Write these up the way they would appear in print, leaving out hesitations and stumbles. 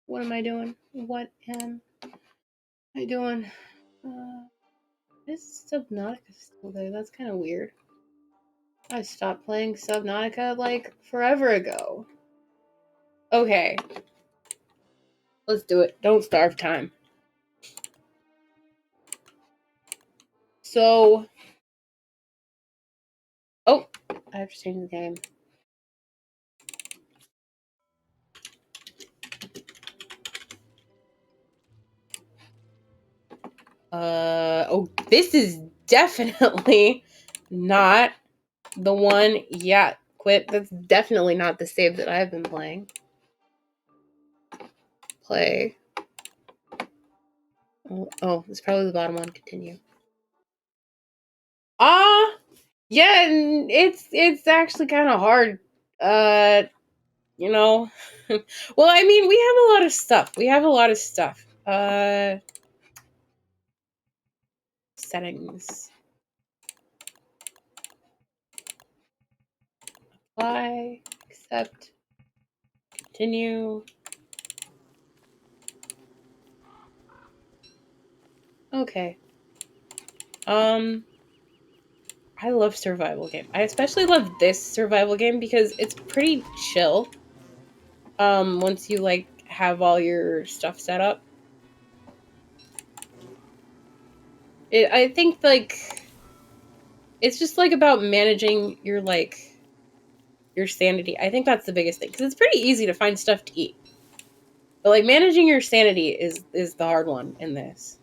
What am I doing? What am I doing? Is Subnautica still there? That's kind of weird. I stopped playing Subnautica like forever ago. Okay. Let's do it. Don't starve time. So. Oh, I have to change the game. Oh, this is definitely not the one. Yeah, quit. That's definitely not the save that I've been playing. Play. Oh, it's probably the bottom one. Continue. Yeah, and it's actually kind of hard. You know. Well, I mean, we have a lot of stuff. Settings. Apply. Accept. Continue. Okay. I love survival game. I especially love this survival game because it's pretty chill. Once you like have all your stuff set up. I think like it's just like about managing your sanity. I think that's the biggest thing because it's pretty easy to find stuff to eat. But like managing your sanity is the hard one in this.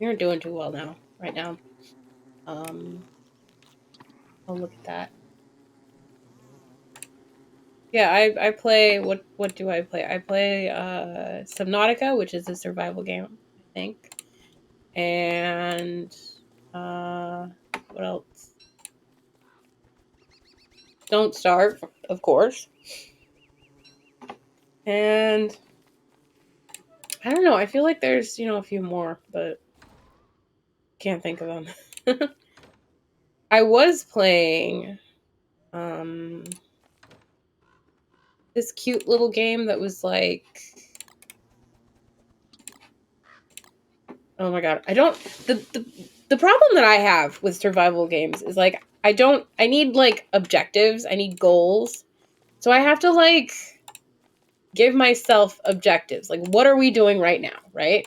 You're doing too well now, right now. Oh, look at that. Yeah, I play, what do I play? I play Subnautica, which is a survival game, I think. And what else? Don't Starve, of course. And I don't know, I feel like there's, a few more, but can't think of them. I was playing this cute little game that was like, oh my god, the problem that I have with survival games is like I need like objectives, I need goals. So I have to like give myself objectives. Like what are we doing right now, right?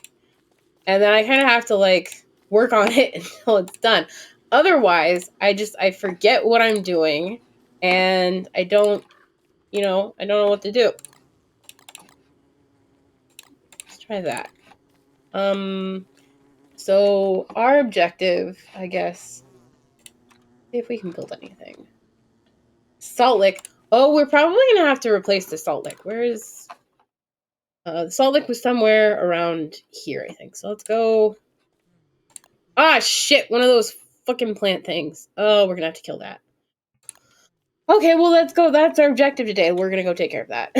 And then I kind of have to like work on it until it's done. Otherwise, I forget what I'm doing and I don't know what to do. Let's try that. So our objective, I guess, if we can build anything. Salt lick. Oh, we're probably gonna have to replace the salt lick. Where is the salt lick was somewhere around here, I think. So let's go. Ah, shit! One of those fucking plant things. Oh, we're gonna have to kill that. Okay, well let's go. That's our objective today. We're gonna go take care of that.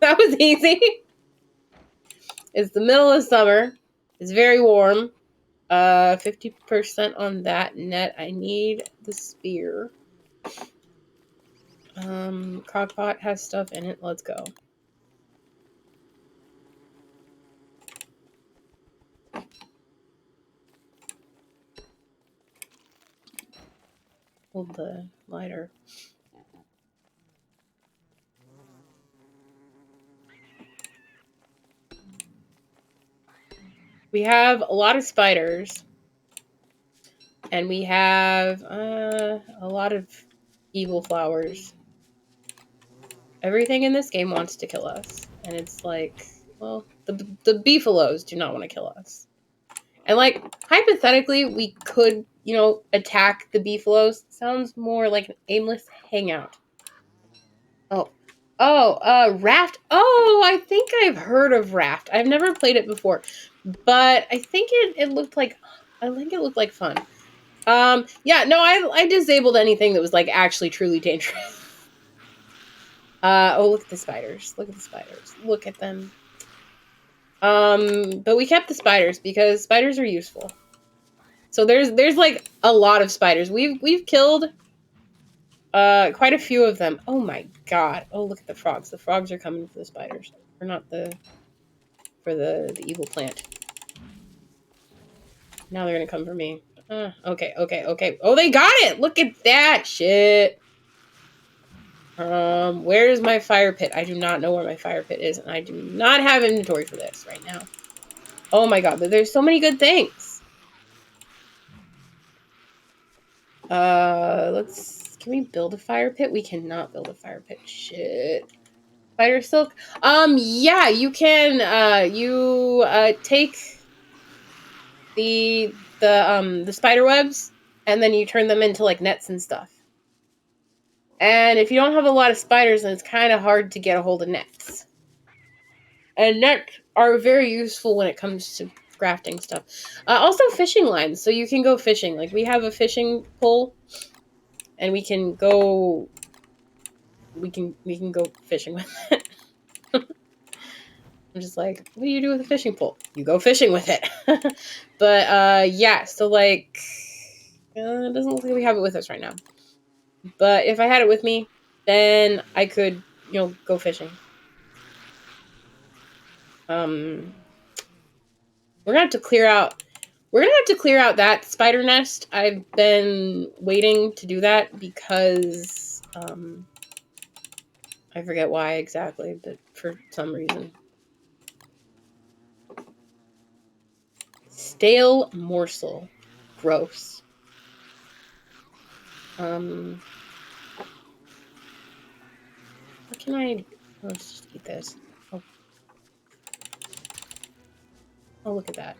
That was easy. It's the middle of summer. It's very warm. 50% on that net. I need the spear. Crock Pot has stuff in it. Let's go. Hold the lighter. We have a lot of spiders. And we have a lot of evil flowers. Everything in this game wants to kill us. And it's like, well, the beefaloes do not want to kill us. And like, hypothetically, we could, attack the beefaloes. Sounds more like an aimless hangout. Raft. Oh, I think I've heard of Raft. I've never played it before. But I think it looked like fun. Yeah, no, I disabled anything that was like actually truly dangerous. Oh, look at the spiders. Look at the spiders. Look at them. But we kept the spiders because spiders are useful. So there's like a lot of spiders. We've killed Quite a few of them. Oh my god. Oh, look at the frogs. The frogs are coming for the spiders. Or not for the evil plant. Now they're gonna come for me. Okay. Oh, they got it! Look at that shit! Where's my fire pit? I do not know where my fire pit is, and I do not have inventory for this right now. Oh my god, but there's so many good things. Can we build a fire pit? We cannot build a fire pit. Shit. Spider silk? Yeah, you can, take the spider webs, and then you turn them into, like, nets and stuff. And if you don't have a lot of spiders, then it's kind of hard to get a hold of nets. And nets are very useful when it comes to crafting stuff. Also fishing lines, so you can go fishing. Like, we have a fishing pole, and we can go fishing with it. I'm just like, what do you do with a fishing pole? You go fishing with it. But yeah, so like, it doesn't look like we have it with us right now. But if I had it with me, then I could, go fishing. We're gonna have to clear out. We're gonna have to clear out that spider nest. I've been waiting to do that because I forget why exactly, but for some reason. Stale morsel. Gross. What can I... Let's just eat this. Oh, look at that.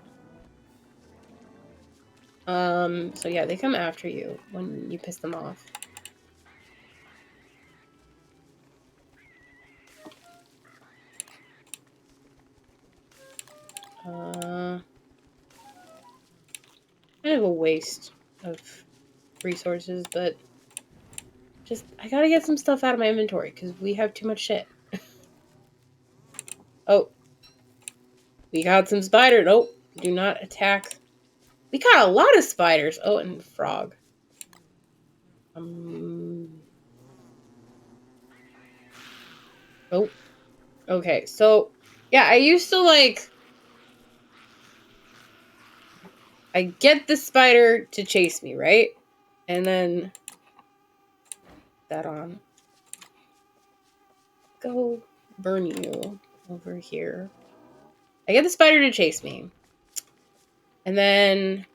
So yeah, they come after you when you piss them off. Kind of a waste of resources, but I gotta get some stuff out of my inventory because we have too much shit. Oh. We got some spiders. Nope. Do not attack. We got a lot of spiders. Oh, and frog. Oh. Okay, so, yeah, I used to, like... I get the spider to chase me, right? And then... that on. Go burn you over here. I get the spider to chase me. And then...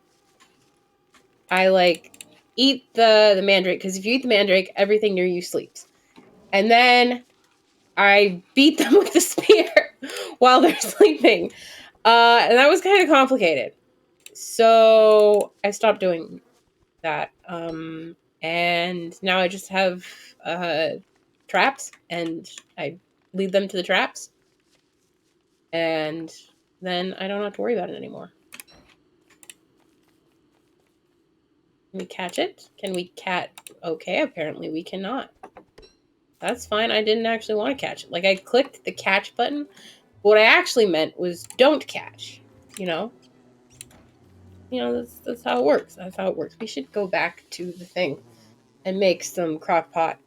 I, like, eat the mandrake. Because if you eat the mandrake, everything near you sleeps. And then... I beat them with the spear while they're sleeping. And that was kind of complicated. So I stopped doing that. And now I just have traps, and I lead them to the traps. And then I don't have to worry about it anymore. Can we catch it? Can we Okay, apparently we cannot. That's fine. I didn't actually want to catch it. Like, I clicked the catch button. What I actually meant was don't catch, that's how it works. That's how it works. We should go back to the thing and make some crock pot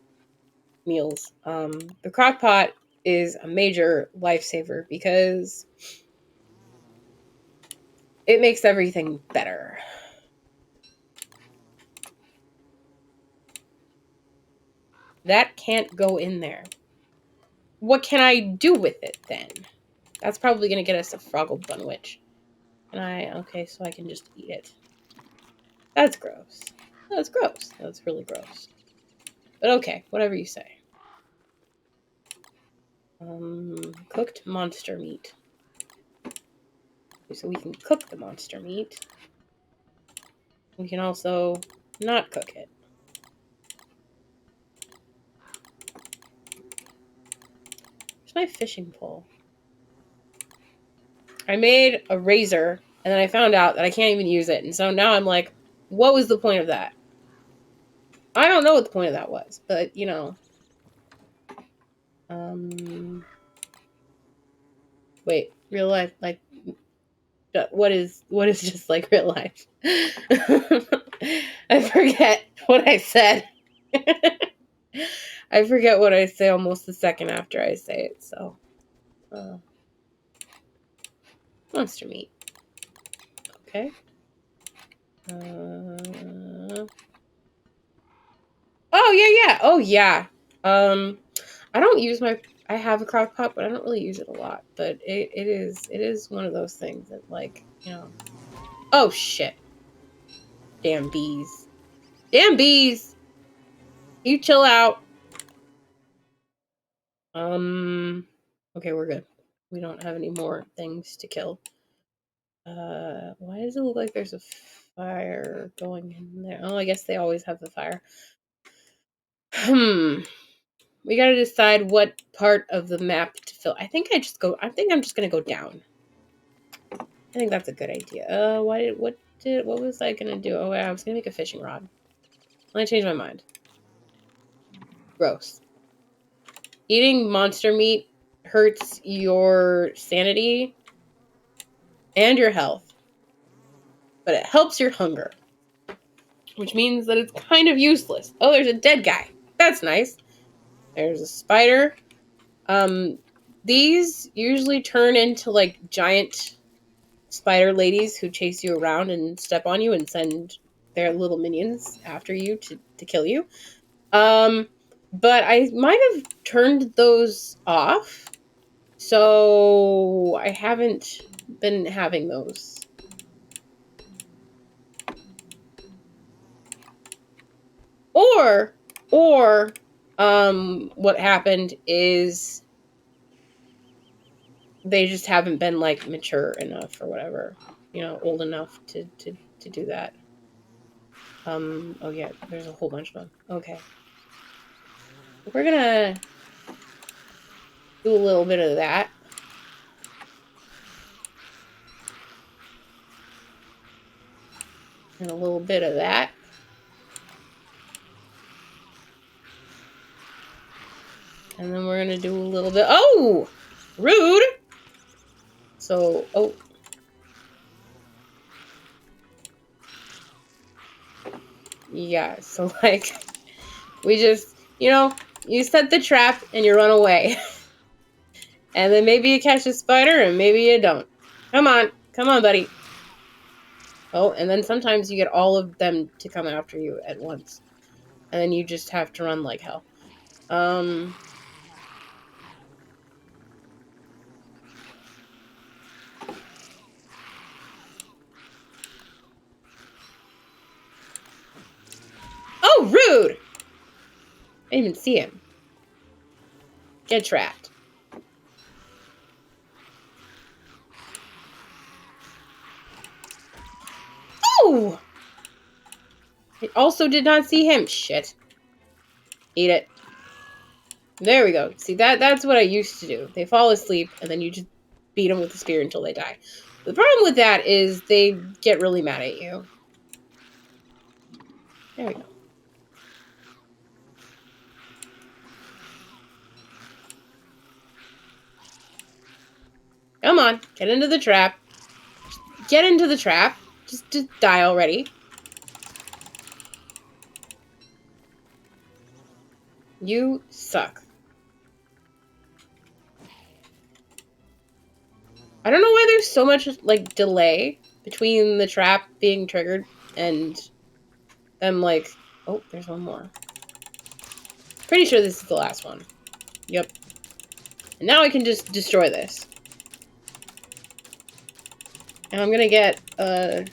meals. The crock pot is a major lifesaver because it makes everything better. That can't go in there. What can I do with it then? That's probably going to get us a Froggle Bunwich. Okay, so I can just eat it. That's gross. That's gross. That's really gross. But okay, whatever you say. Cooked monster meat. So we can cook the monster meat. We can also not cook it. Where's my fishing pole? I made a razor, and then I found out that I can't even use it. And so now I'm like, what was the point of that? I don't know what the point of that was, but, wait, real life, like, what is just like real life? I forget what I said. I forget what I say almost the second after I say it, so. Monster meat. Okay. Oh, yeah. Oh, yeah. I don't use I have a crock pot, but I don't really use it a lot. But it is one of those things that, like, you know. Oh, shit. Damn bees. Damn bees! You chill out. Okay, we're good. We don't have any more things to kill. Why does it look like there's a fire going in there? Oh, I guess they always have the fire. We gotta decide what part of the map to fill. I think I'm just gonna go down. I think that's a good idea. What was I gonna do? Oh, I was gonna make a fishing rod. I changed my mind. Gross. Eating monster meat hurts your sanity and your health, but it helps your hunger, which means that it's kind of useless. Oh, there's a dead guy. That's nice. There's a spider. These usually turn into like giant spider ladies who chase you around and step on you and send their little minions after you to kill you. But I might have turned those off, so I haven't been having those. Or what happened is they just haven't been like mature enough or whatever, old enough to do that. Oh yeah, there's a whole bunch of them. Okay. We're gonna do a little bit of that. And a little bit of that. And then we're gonna do a little bit. Oh! Rude! So, oh. Yeah, so like, we just, you set the trap and you run away. And then maybe you catch a spider and maybe you don't. Come on, buddy. Oh, and then sometimes you get all of them to come after you at once. And then you just have to run like hell. Oh, rude! I didn't even see him. Get trapped. Oh! I also did not see him. Shit. Eat it. There we go. See, that's what I used to do. They fall asleep, and then you just beat them with the spear until they die. The problem with that is they get really mad at you. There we go. Come on. Get into the trap. Get into the trap. Just die already. You suck. I don't know why there's so much, like, delay between the trap being triggered and them, like... Oh, there's one more. Pretty sure this is the last one. Yep. And now I can just destroy this. And I'm gonna get, Yeah,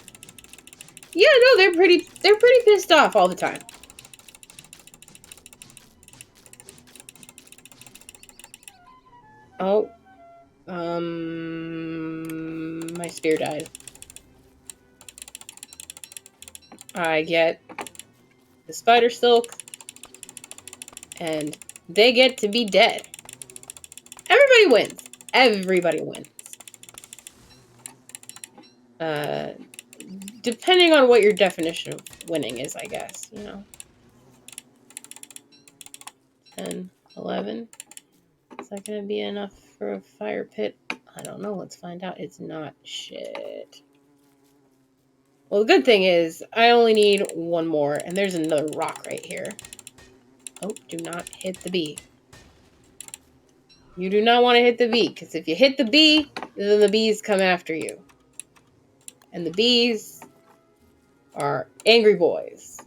no, they're pretty pissed off all the time. Oh. My spear died. I get the spider silk, and they get to be dead. Everybody wins. Everybody wins. Depending on what your definition of winning is, I guess, 10, 11. Is that gonna be enough for a fire pit? I don't know. Let's find out. It's not. Shit. Well, the good thing is, I only need one more, and there's another rock right here. Oh, do not hit the bee. You do not want to hit the bee, because if you hit the bee, then the bees come after you. And the bees are angry boys.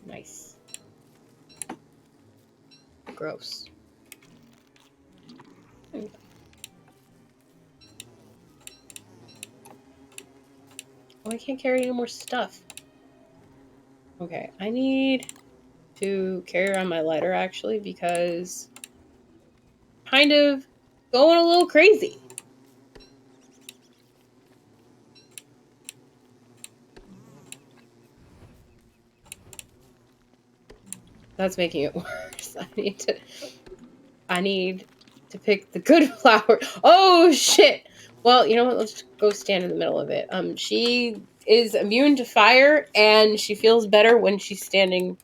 Nice. Gross. Oh, I can't carry any more stuff. Okay, I need to carry around my lighter, actually, because kind of going a little crazy. That's making it worse. I need to pick the good flower. Oh shit! Well, you know what? Let's go stand in the middle of it. She is immune to fire, and she feels better when she's standing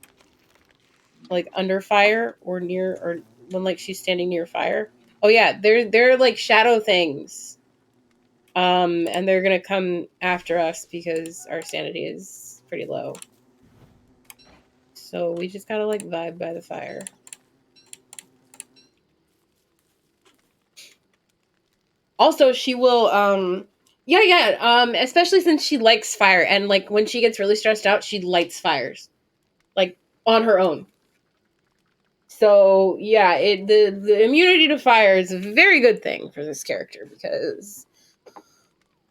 like under fire or near, or when like she's standing near fire. Oh yeah, they're like shadow things. And they're gonna come after us because our sanity is pretty low. So we just gotta like vibe by the fire. Also, she will especially since she likes fire, and like when she gets really stressed out, she lights fires. Like on her own. So yeah, the immunity to fire is a very good thing for this character because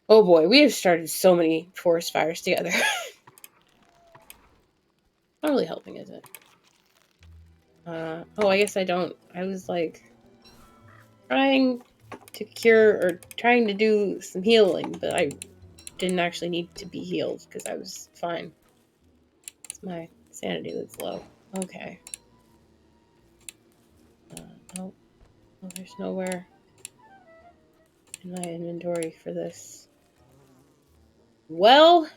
oh boy, we have started so many forest fires together. Not really helping, is it? Oh, I guess I don't. I was like trying to cure or trying to do some healing, but I didn't actually need to be healed because I was fine. It's my sanity that's low. Okay. Oh, there's nowhere in my inventory for this. Well,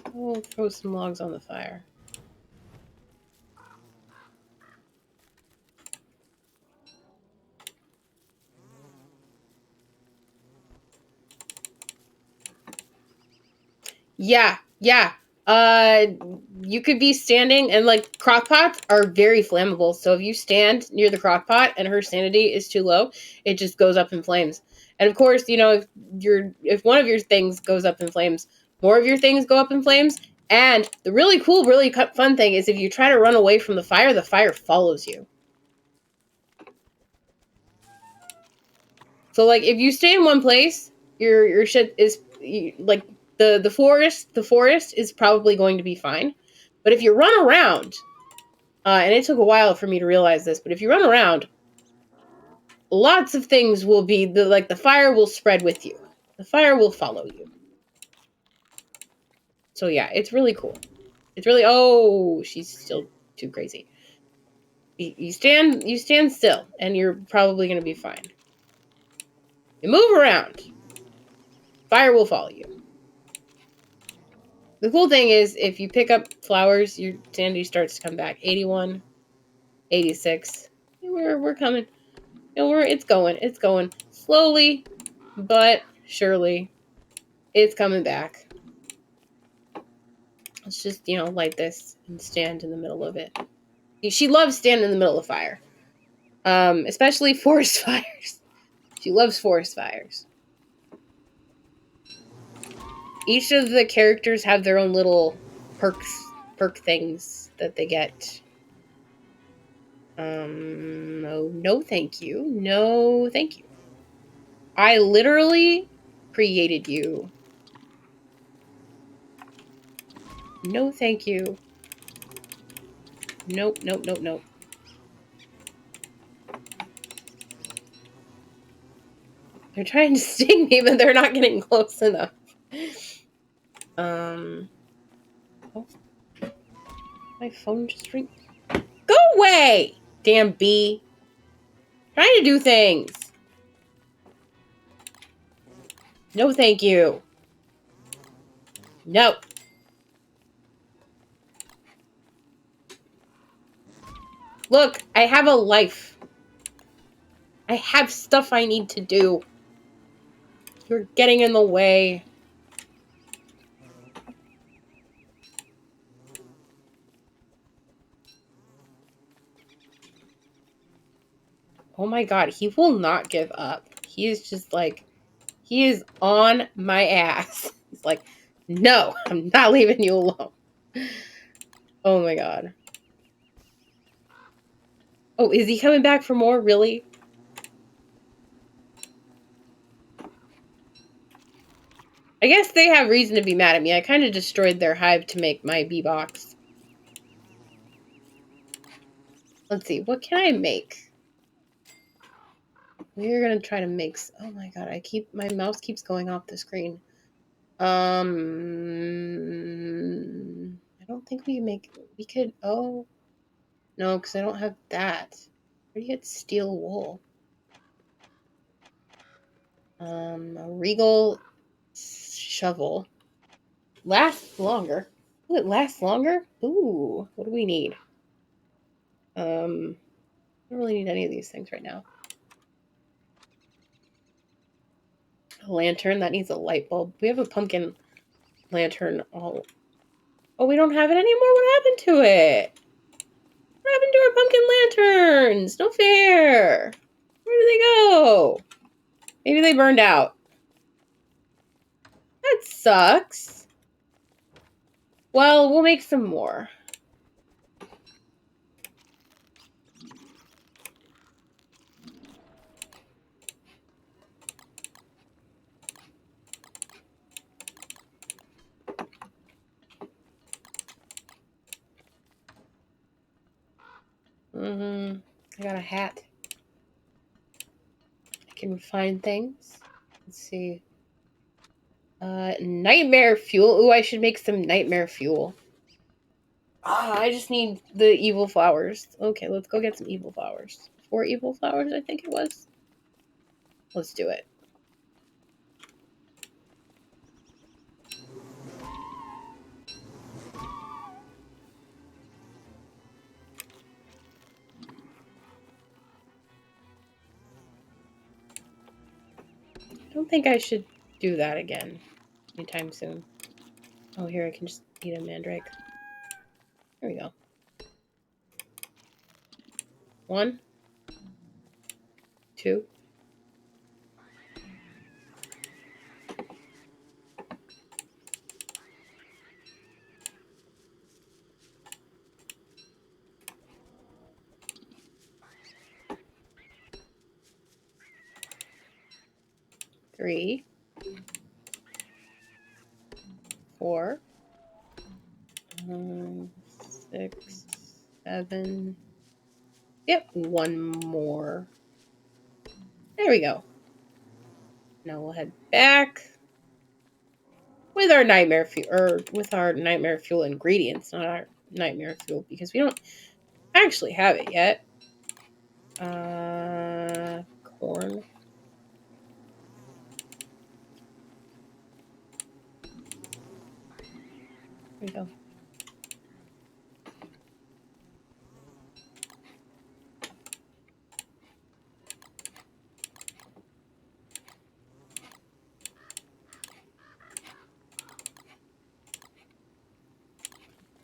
I'll throw some logs on the fire. Yeah. You could be standing, and like crock pots are very flammable. So if you stand near the crock pot and her sanity is too low, it just goes up in flames. And of course, you know, if one of your things goes up in flames, more of your things go up in flames. And the really cool, really fun thing is if you try to run away from the fire follows you. So like if you stay in one place, your shit is like the forest is probably going to be fine. But if you run around, and it took a while for me to realize this, but if you run around, lots of things will be the fire will spread with you. The fire will follow you. So yeah, it's really cool. It's really she's still too crazy. You stand still, and you're probably gonna be fine. You move around, fire will follow you. The cool thing is, if you pick up flowers, your sanity starts to come back. 81, 86. We're coming. It's going slowly, but surely. It's coming back. Let's just light this and stand in the middle of it. She loves standing in the middle of fire, especially forest fires. She loves forest fires. Each of the characters have their own little perk things that they get. No, thank you. No, thank you. I literally created you. No, thank you. Nope. They're trying to sting me, but they're not getting close enough. Oh. My phone just ring. Go away! Damn bee. Trying to do things. No, thank you. No. Look, I have a life. I have stuff I need to do. You're getting in the way. Oh my god, he will not give up. He is just like, he is on my ass. He's like, no, I'm not leaving you alone. Oh my god. Oh, is he coming back for more? Really? I guess they have reason to be mad at me. I kind of destroyed their hive to make my bee box. Let's see, what can I make? We're gonna try to make. Oh my god, my mouse keeps going off the screen. I don't think we can make. We could. Oh no, because I don't have that. Where do you get steel wool? A regal shovel lasts longer. Will it last longer? Ooh, what do we need? I don't really need any of these things right now. A lantern that needs a light bulb. We have a pumpkin lantern. Oh, we don't have it anymore. What happened to it? What happened to our pumpkin lanterns? No fair. Where did they go? Maybe they burned out. That sucks. Well, we'll make some more. I got a hat. I can find things. Let's see. Nightmare fuel. Ooh, I should make some nightmare fuel. I just need the evil flowers. Okay, let's go get some evil flowers. 4 evil flowers, I think it was. Let's do it. I don't think I should do that again anytime soon. Oh, here, I can just eat a mandrake. There we go. 1, 2. Three, 4, 6, 7. Yep, 1 more. There we go. Now we'll head back with our nightmare fuel, or with our nightmare fuel ingredients, not our nightmare fuel, because we don't actually have it yet. Corn. There we go.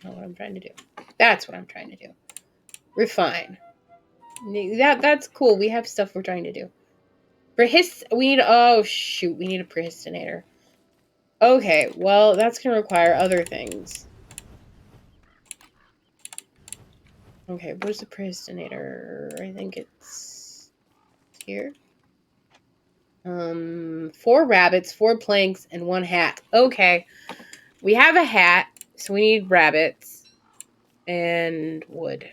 Not what I'm trying to do. That's what I'm trying to do. Refine. That's cool. We have stuff we're trying to do. Oh shoot, we need a prehistinator. Okay, well, that's gonna require other things. Okay, where's the prehistinator? I think it's here. 4 rabbits, 4 planks, and 1 hat. Okay. We have a hat, so we need rabbits and wood.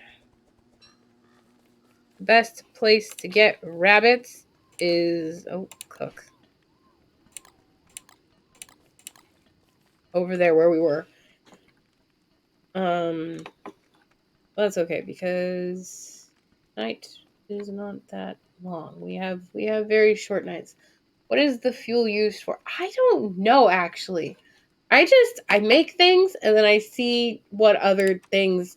The best place to get rabbits is cook. Over there where we were. That's okay because night is not that long. We have very short nights. What is the fuel used for? I don't know actually. I make things and then I see what other things.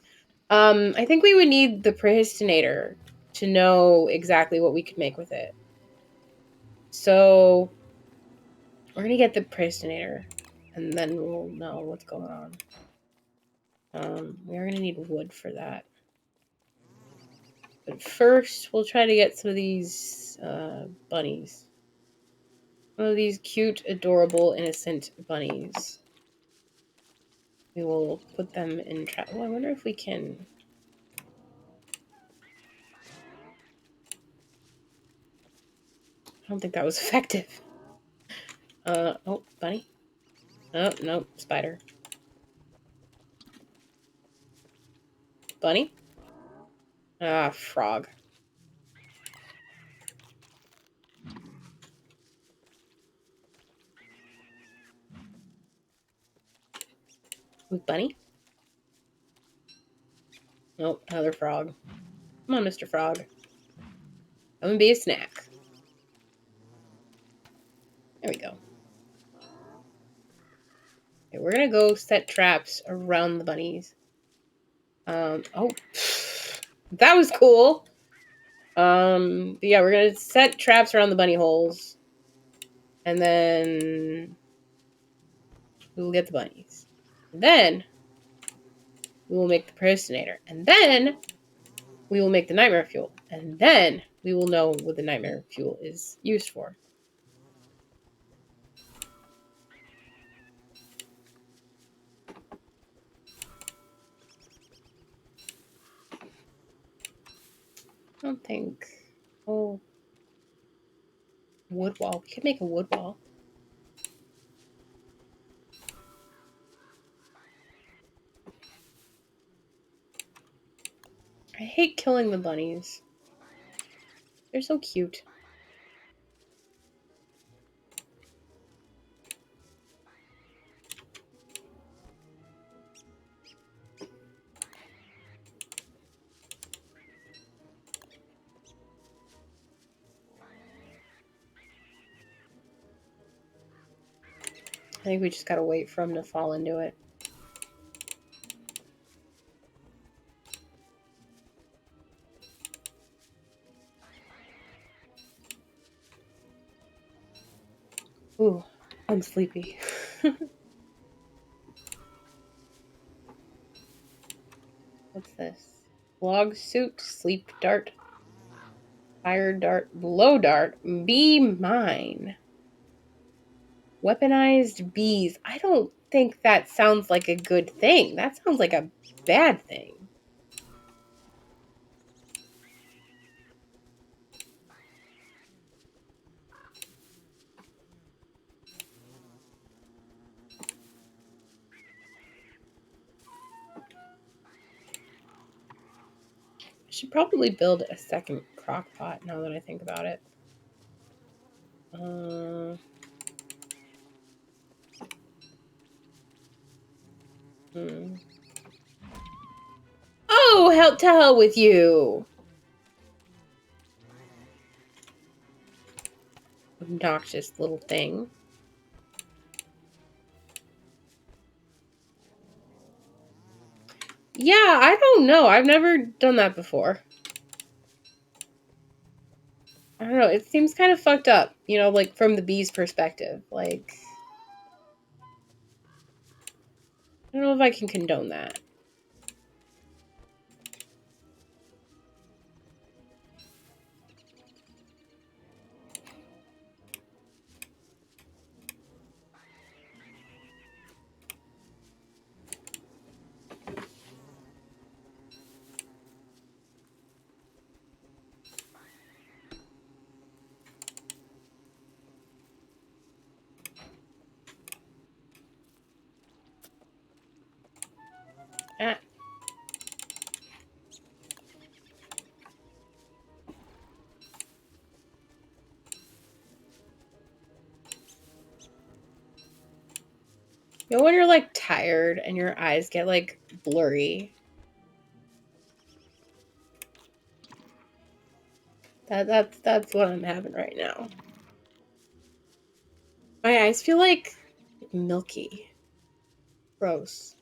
I think we would need the prehistinator to know exactly what we could make with it. So We're gonna get the Prisonator, and then we'll know what's going on. We are gonna need wood for that. But first, we'll try to get some of these bunnies. One of these cute, adorable, innocent bunnies. We will put them in trap. Oh, I wonder if we can. I don't think that was effective. Oh, bunny. Oh, no, spider. Bunny? Ah, frog. With bunny? Nope, another frog. Come on, Mr. Frog. Come and be a snack. There we go. Okay, we're gonna go set traps around the bunnies. Oh, that was cool. But yeah, we're gonna set traps around the bunny holes, and then we will get the bunnies. And then we will make the Personator, and then we will make the Nightmare Fuel, and then we will know what the Nightmare Fuel is used for. I don't think. Oh, wood wall. We could make a wood wall. I hate killing the bunnies. They're so cute. I think we just gotta wait for them to fall into it. Ooh, I'm sleepy. What's this? Log suit, sleep dart, fire dart, blow dart, be mine. Weaponized bees. I don't think that sounds like a good thing. That sounds like a bad thing. I should probably build a second crock pot now that I think about it. Oh, hell to hell with you! Obnoxious little thing. Yeah, I don't know. I've never done that before. I don't know. It seems kind of fucked up, you know, like from the bee's perspective. Like, I don't know if I can condone that. Ah. You know when you're like tired and your eyes get like blurry? That's what I'm having right now. My eyes feel like milky. Gross.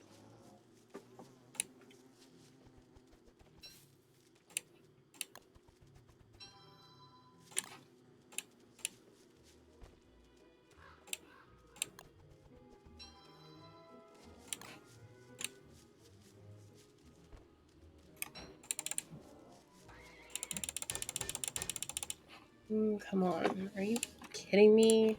Come on. Are you kidding me?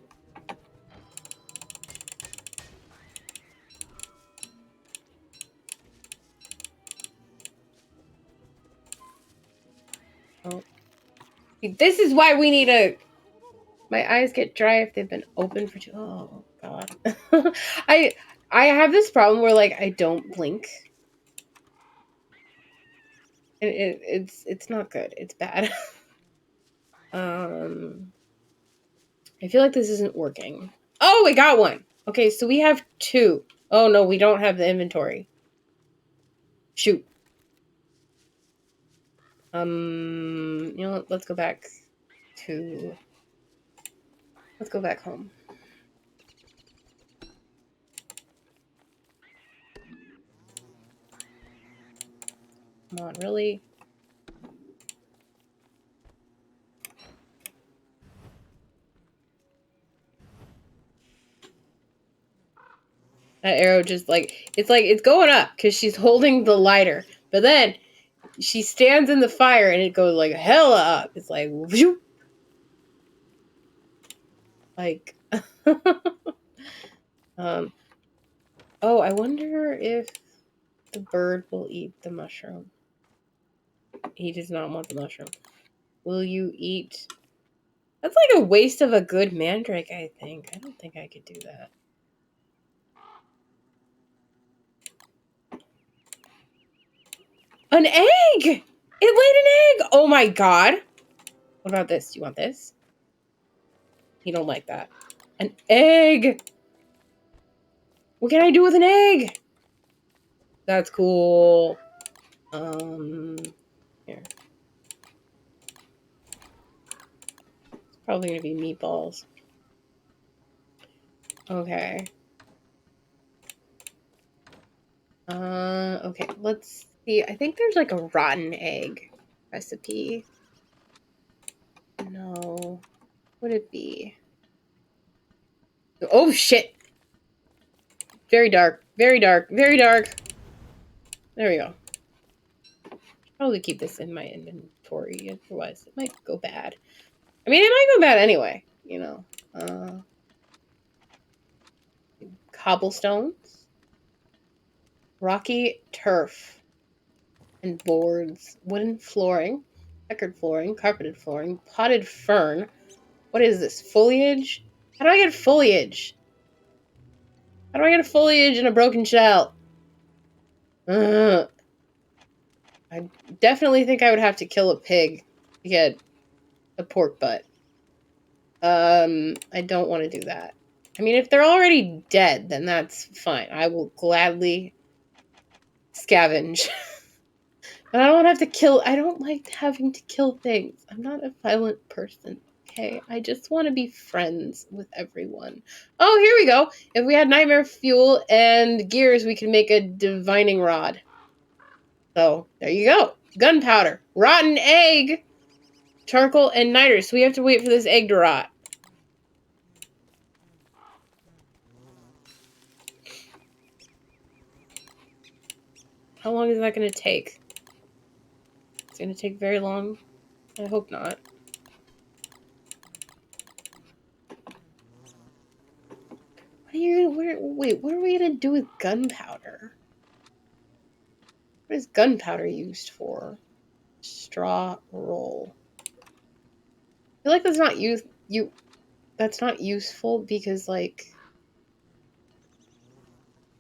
Oh. This is why we need a... My eyes get dry if they've been open for too... Oh, God. I have this problem where, like, I don't blink. And it's not good. It's bad. I feel like this isn't working. Oh, we got one! Okay, so we have 2. Oh, no, we don't have the inventory. Shoot. You know what? Let's go back to... Let's go back home. Come on, really? That arrow just it's going up because she's holding the lighter. But then she stands in the fire and it goes like hella up. It's like, whoop. Like, oh, I wonder if the bird will eat the mushroom. He does not want the mushroom. Will you eat? That's like a waste of a good mandrake, I think. I don't think I could do that. An egg! It laid an egg! Oh my god. What about this? Do you want this? You don't like that. An egg! What can I do with an egg? That's cool. Here. It's probably gonna be meatballs. Okay. Okay, let's see. I think there's like a rotten egg recipe. No. What would it be? Oh, shit! Very dark. Very dark. Very dark. There we go. Probably keep this in my inventory, otherwise it might go bad. I mean, it might go bad anyway, you know. Cobblestones, rocky turf, and boards, wooden flooring, checkered flooring, carpeted flooring, potted fern. What is this? Foliage? How do I get foliage? How do I get a foliage in a broken shell? I definitely think I would have to kill a pig to get a pork butt. I don't want to do that. I mean, if they're already dead, then that's fine. I will gladly scavenge. But I don't have to kill. I don't like having to kill things. I'm not a violent person. Okay, I just want to be friends with everyone. Oh, here we go. If we had nightmare fuel and gears, we could make a divining rod. So, there you go. Gunpowder, rotten egg, charcoal, and niter. So we have to wait for this egg to rot. How long is that going to take? It's going to take very long. I hope not. Wait, what are we going to do with gunpowder? What is gunpowder used for? Straw roll. I feel like that's not that's not useful because, like,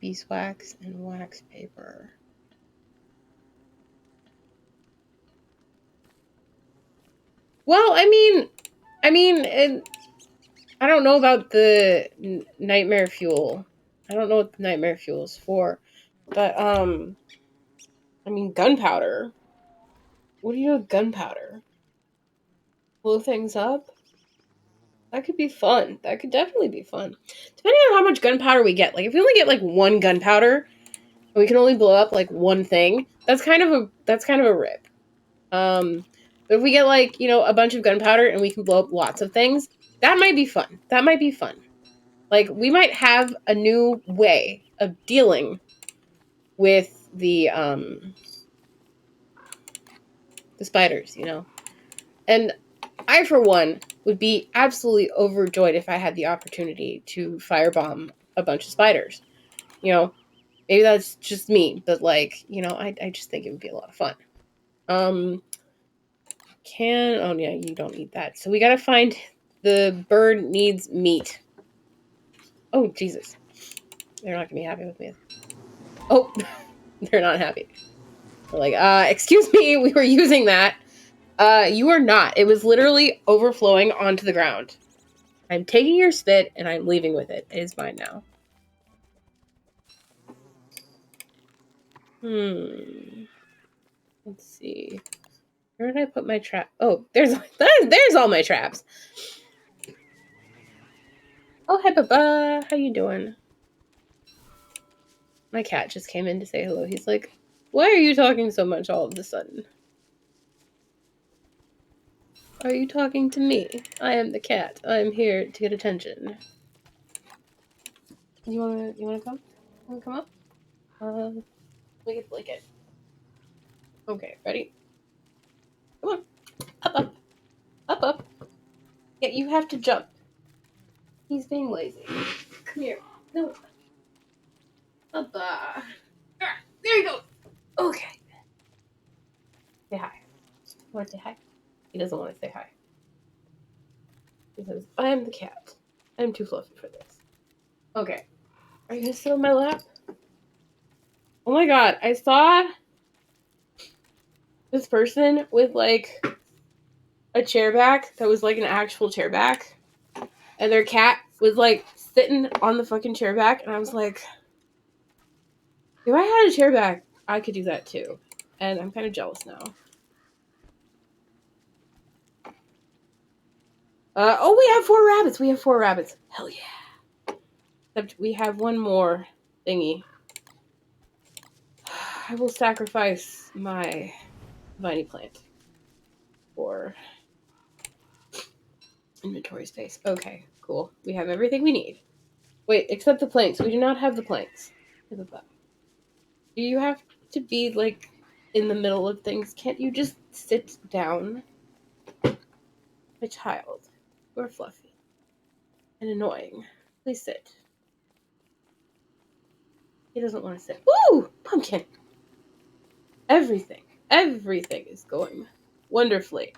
beeswax and wax paper. Well, I mean, I don't know about the nightmare fuel. I don't know what the nightmare fuel is for, but I mean, gunpowder. What do you do with gunpowder? Blow things up? That could be fun. That could definitely be fun. Depending on how much gunpowder we get. Like, if we only get, like, 1 gunpowder, and we can only blow up, like, 1 thing, that's kind of a rip. But if we get, like, you know, a bunch of gunpowder and we can blow up lots of things, that might be fun. That might be fun. Like, we might have a new way of dealing with the spiders, you know? And I, for one, would be absolutely overjoyed if I had the opportunity to firebomb a bunch of spiders. You know, maybe that's just me, but like, you know, I just think it would be a lot of fun. Oh yeah, you don't eat that. So we gotta find the bird needs meat. Oh, Jesus. They're not gonna be happy with me. Oh, they're not happy. They're like, excuse me, we were using that. You are not. It was literally overflowing onto the ground. I'm taking your spit and I'm leaving with it. It is mine now. Let's see. Where did I put my trap? Oh, there's all my traps. Oh, hi, Baba. How you doing? My cat just came in to say hello. He's like, why are you talking so much all of a sudden? Are you talking to me? I am the cat. I am here to get attention. You wanna come? Wanna come up? We can flick it. Okay, ready? Come on. Up, up. Up, up. Yeah, you have to jump. He's being lazy. Come here. No. Up. There you go. Okay. Say hi. You want to say hi? He doesn't want to say hi. He says, I am the cat. I'm too fluffy for this. Okay. Are you gonna sit on my lap? Oh my god, I saw this person with like a chair back that was like an actual chair back. And their cat was like sitting on the fucking chair back. And I was like, if I had a chair back, I could do that too. And I'm kind of jealous now. Oh, we have 4 rabbits. We have 4 rabbits. Hell yeah. Except we have one more thingy. I will sacrifice my viney plant for inventory space. Okay, cool. We have everything we need. Wait, except the planks. We do not have the planks. Do you have to be, like, in the middle of things? Can't you just sit down? My child, you're fluffy and annoying. Please sit. He doesn't want to sit. Woo! Pumpkin! Everything is going wonderfully.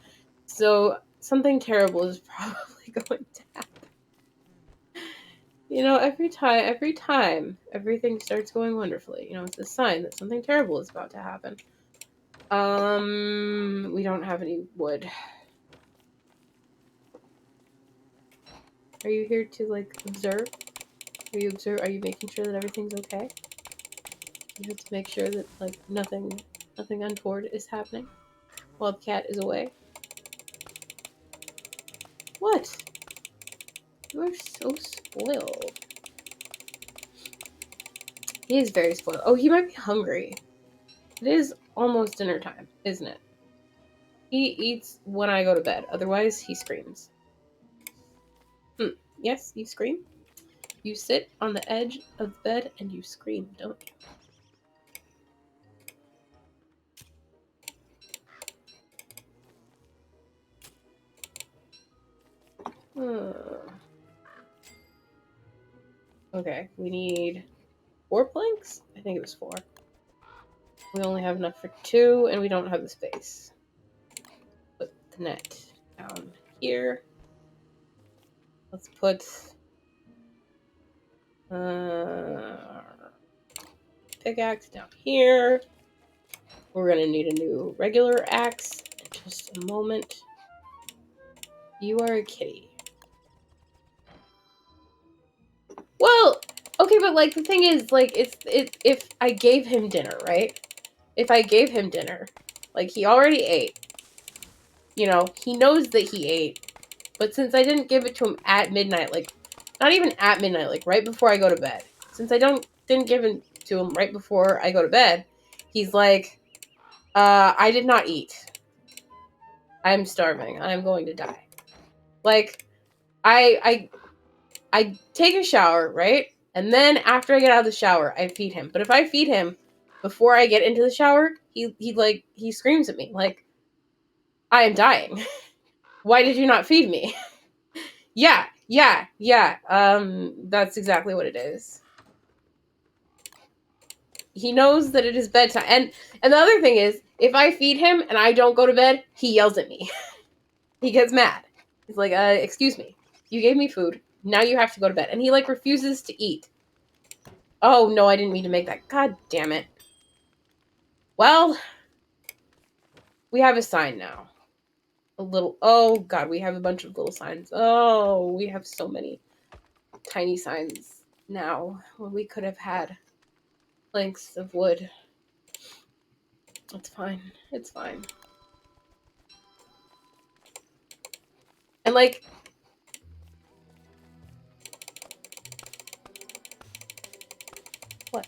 So, something terrible is probably going to happen. You know, every time everything starts going wonderfully, you know, it's a sign that something terrible is about to happen. We don't have any wood. Are you here to, like, observe? Are you making sure that everything's okay? You have to make sure that, like, nothing untoward is happening while the cat is away. What? You are so spoiled. He is very spoiled. Oh, he might be hungry. It is almost dinner time, isn't it? He eats when I go to bed. Otherwise, he screams. Yes, you scream. You sit on the edge of the bed and you scream, don't you? Okay, we need 4 planks? I think it was 4. We only have enough for 2, and we don't have the space. Put the net down here. Let's put pickaxe down here. We're gonna need a new regular axe in just a moment. You are a kitty. Well, okay, but like the thing is, like, if I gave him dinner, right? If I gave him dinner, like he already ate. You know, he knows that he ate. But since I didn't give it to him at midnight, like, not even at midnight, like, right before I go to bed. Since I didn't give it to him right before I go to bed, he's like, I did not eat. I'm starving. I'm going to die. Like, I take a shower, right? And then after I get out of the shower, I feed him. But if I feed him before I get into the shower, he screams at me, like, I am dying. Why did you not feed me? Yeah. That's exactly what it is. He knows that it is bedtime. And the other thing is, if I feed him and I don't go to bed, he yells at me. He gets mad. He's like, excuse me. You gave me food. Now you have to go to bed. And he, like, refuses to eat. Oh, no, I didn't mean to make that. God damn it. Well, we have a sign now. A little, oh, God, we have a bunch of little signs. Oh, we have so many tiny signs now when we could have had planks of wood. It's fine. It's fine. And, like, what?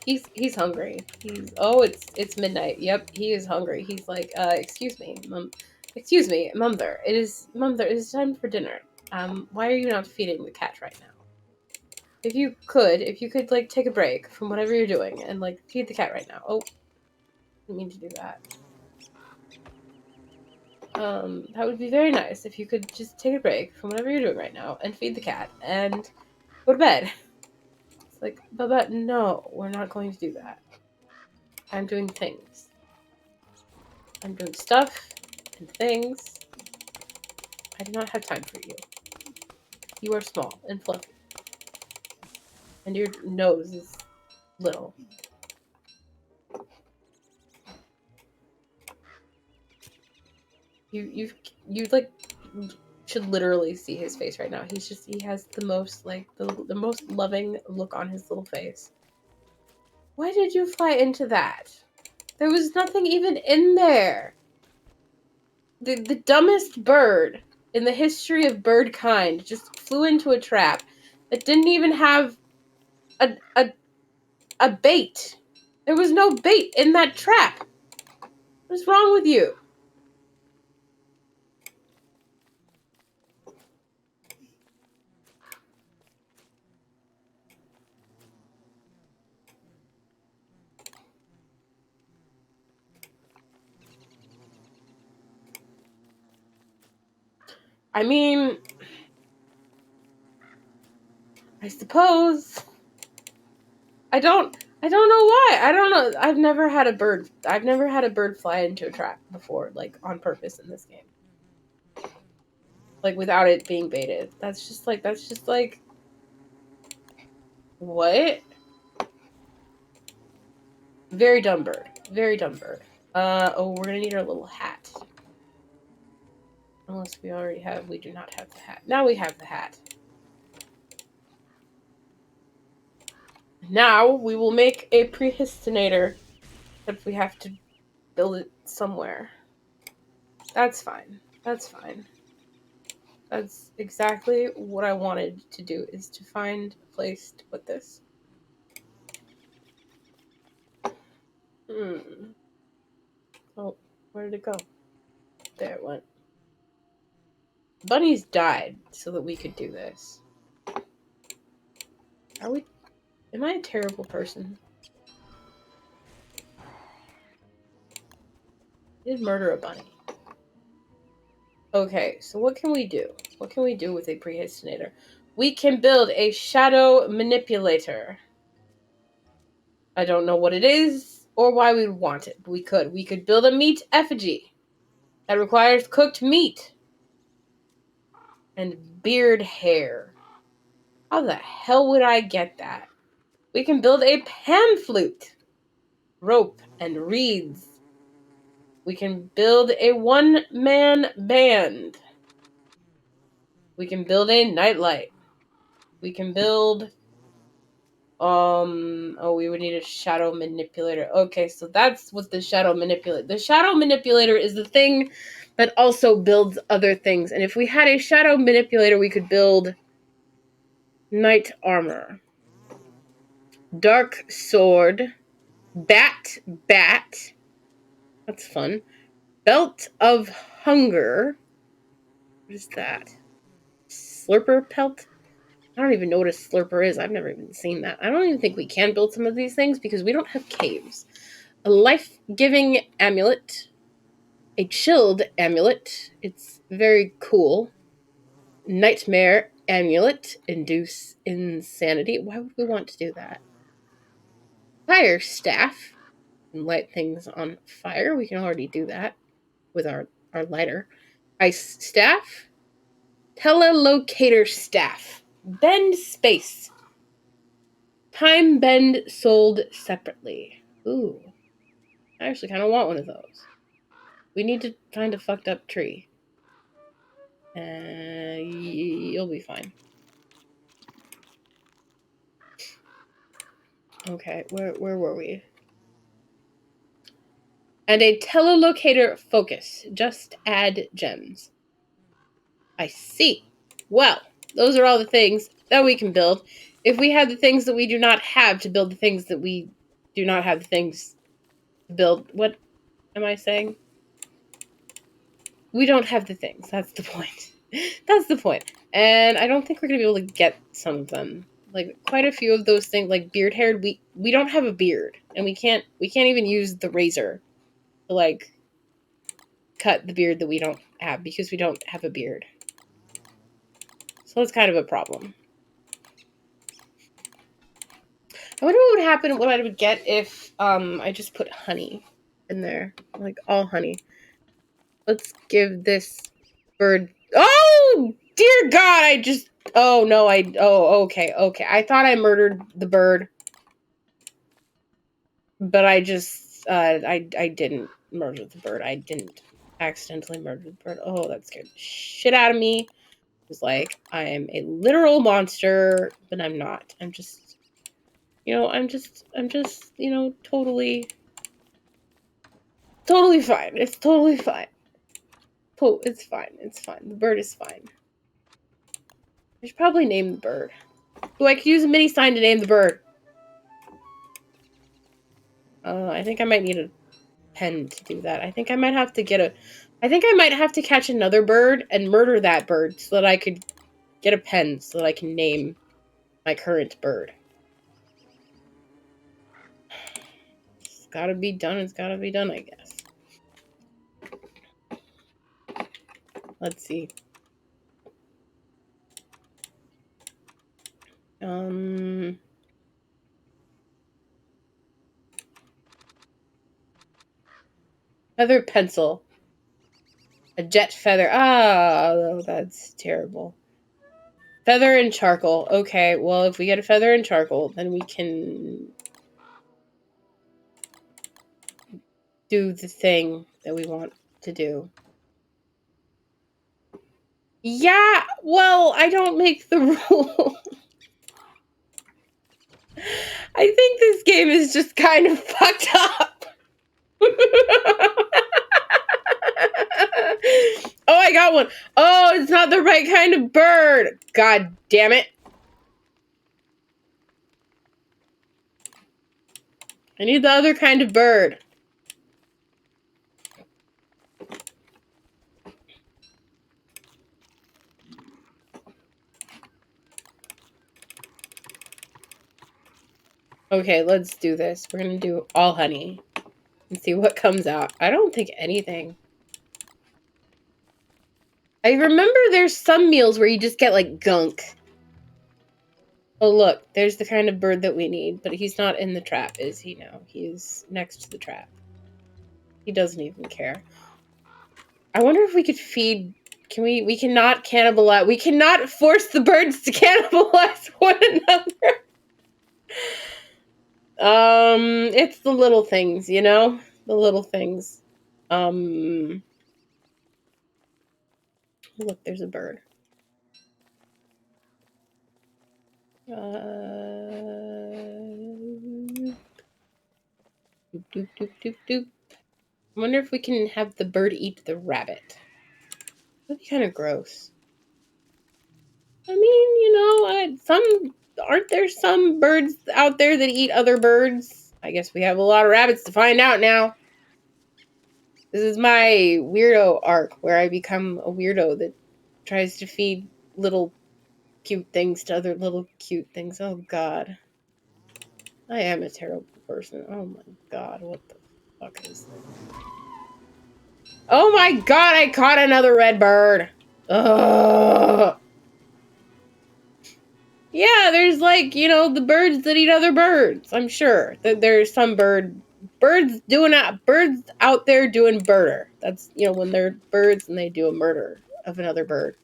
He's hungry. It's midnight. Yep, he is hungry. He's like, excuse me, mother. It is time for dinner. Why are you not feeding the cat right now? If you could like take a break from whatever you're doing and like feed the cat right now. Oh, I didn't mean to do that. That would be very nice if you could just take a break from whatever you're doing right now and feed the cat and go to bed. It's like, but no, we're not going to do that. I'm doing things. I'm doing stuff and things. I do not have time for you. You are small and fluffy. And your nose is little. You like should literally see his face right now. He has the most like the most loving look on his little face. Why did you fly into that? There was nothing even in there. The dumbest bird in the history of bird kind just flew into a trap that didn't even have a bait. There was no bait in that trap. What's wrong with you? I mean, I suppose. I don't know why. I don't know. I've never had a bird fly into a trap before, like on purpose in this game. Like without it being baited. That's just like what? Very dumb bird. Very dumb bird. Oh, we're gonna need our little hat. Unless we do not have the hat. Now we have the hat. Now we will make a prehistinator, if we have to build it somewhere. That's fine. That's fine. That's exactly what I wanted to do, is to find a place to put this. Oh, where did it go? There it went. Bunnies died so that we could do this. Am I a terrible person? I did murder a bunny. Okay, so what can we do? What can we do with a prehistinator? We can build a shadow manipulator. I don't know what it is or why we would want it, but we could. We could build a meat effigy that requires cooked meat and beard hair. How the hell would I get that? We can build a pan flute, rope, and reeds. We can build a one-man band. We can build a nightlight. We can build we would need a shadow manipulator. Okay, so that's what the shadow manipulator. The shadow manipulator is the thing that also builds other things. And if we had a shadow manipulator, we could build knight armor, dark sword, bat. That's fun. Belt of hunger. What is that? Slurper pelt? I don't even know what a slurper is. I've never even seen that. I don't even think we can build some of these things because we don't have caves. A life-giving amulet. A chilled amulet. It's very cool. Nightmare amulet. Induce insanity. Why would we want to do that? Fire staff. Light things on fire. We can already do that with our lighter. Ice staff. Telelocator staff. Bend space. Time bend sold separately. Ooh. I actually kind of want one of those. We need to find a fucked up tree. You'll be fine. Okay, where were we? And a telelocator focus. Just add gems. I see. Well, those are all the things that we can build. If we have the things that we do not have to build the things that we do not have the things to build, what am I saying? We don't have the things. That's the point. That's the point. And I don't think we're going to be able to get some of them. Like, quite a few of those things, like beard haired, we don't have a beard. And we can't even use the razor to, like, cut the beard that we don't have because we don't have a beard. So that's kind of a problem. I wonder what would happen, what I would get if I just put honey in there. Like, all honey. Let's give this bird... Oh! Dear God, I just... Oh, no, Oh, okay. I thought I murdered the bird. But I just... I didn't murder the bird. I didn't accidentally murder the bird. Oh, that scared the shit out of me. It was like, I am a literal monster, but I'm not. I'm just... I'm just, totally fine. It's totally fine. It's fine. It's fine. The bird is fine. I should probably name the bird. Oh, I could use a mini sign to name the bird. I think I might need a pen to do that. I think I might have to catch another bird and murder that bird so that I could get a pen so that I can name my current bird. It's gotta be done. It's gotta be done, I guess. Let's see. Feather pencil. A jet feather. Oh, that's terrible. Feather and charcoal. Okay, well, if we get a feather and charcoal, then we can do the thing that we want to do. Yeah, well, I don't make the rule. I think this game is just kind of fucked up. Oh, I got one. Oh, it's not the right kind of bird. God damn it. I need the other kind of bird. Okay, let's do this. We're gonna do all honey and see what comes out. I don't think anything. I remember there's some meals where you just get, like, gunk. Oh, look, there's the kind of bird that we need, but he's not in the trap, is he now? He's next to the trap. He doesn't even care. I wonder if we could feed... We cannot cannibalize... We cannot force the birds to cannibalize one another. It's the little things, you know? The little things. Look, there's a bird. Doop, doop, doop, doop, doop. I wonder if we can have the bird eat the rabbit. That'd be kind of gross. I mean, aren't there some birds out there that eat other birds? I guess we have a lot of rabbits to find out now. This is my weirdo arc where I become a weirdo that tries to feed little cute things to other little cute things. Oh, God. I am a terrible person. Oh, my God. What the fuck is this? Oh, my God. I caught another red bird. Ugh. Yeah, there's like, the birds that eat other birds. I'm sure that there's some birds out there doing birder. That's, when they're birds and they do a murder of another bird.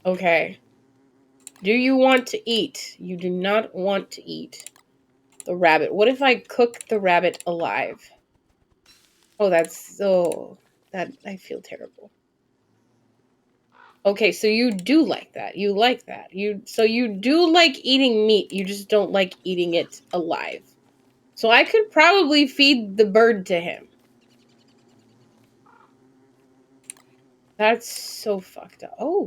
Okay. Do you want to eat? You do not want to eat the rabbit. What if I cook the rabbit alive? Oh, that I feel terrible. Okay, so you do like that. You like that. So you do like eating meat. You just don't like eating it alive. So I could probably feed the bird to him. That's so fucked up. Oh.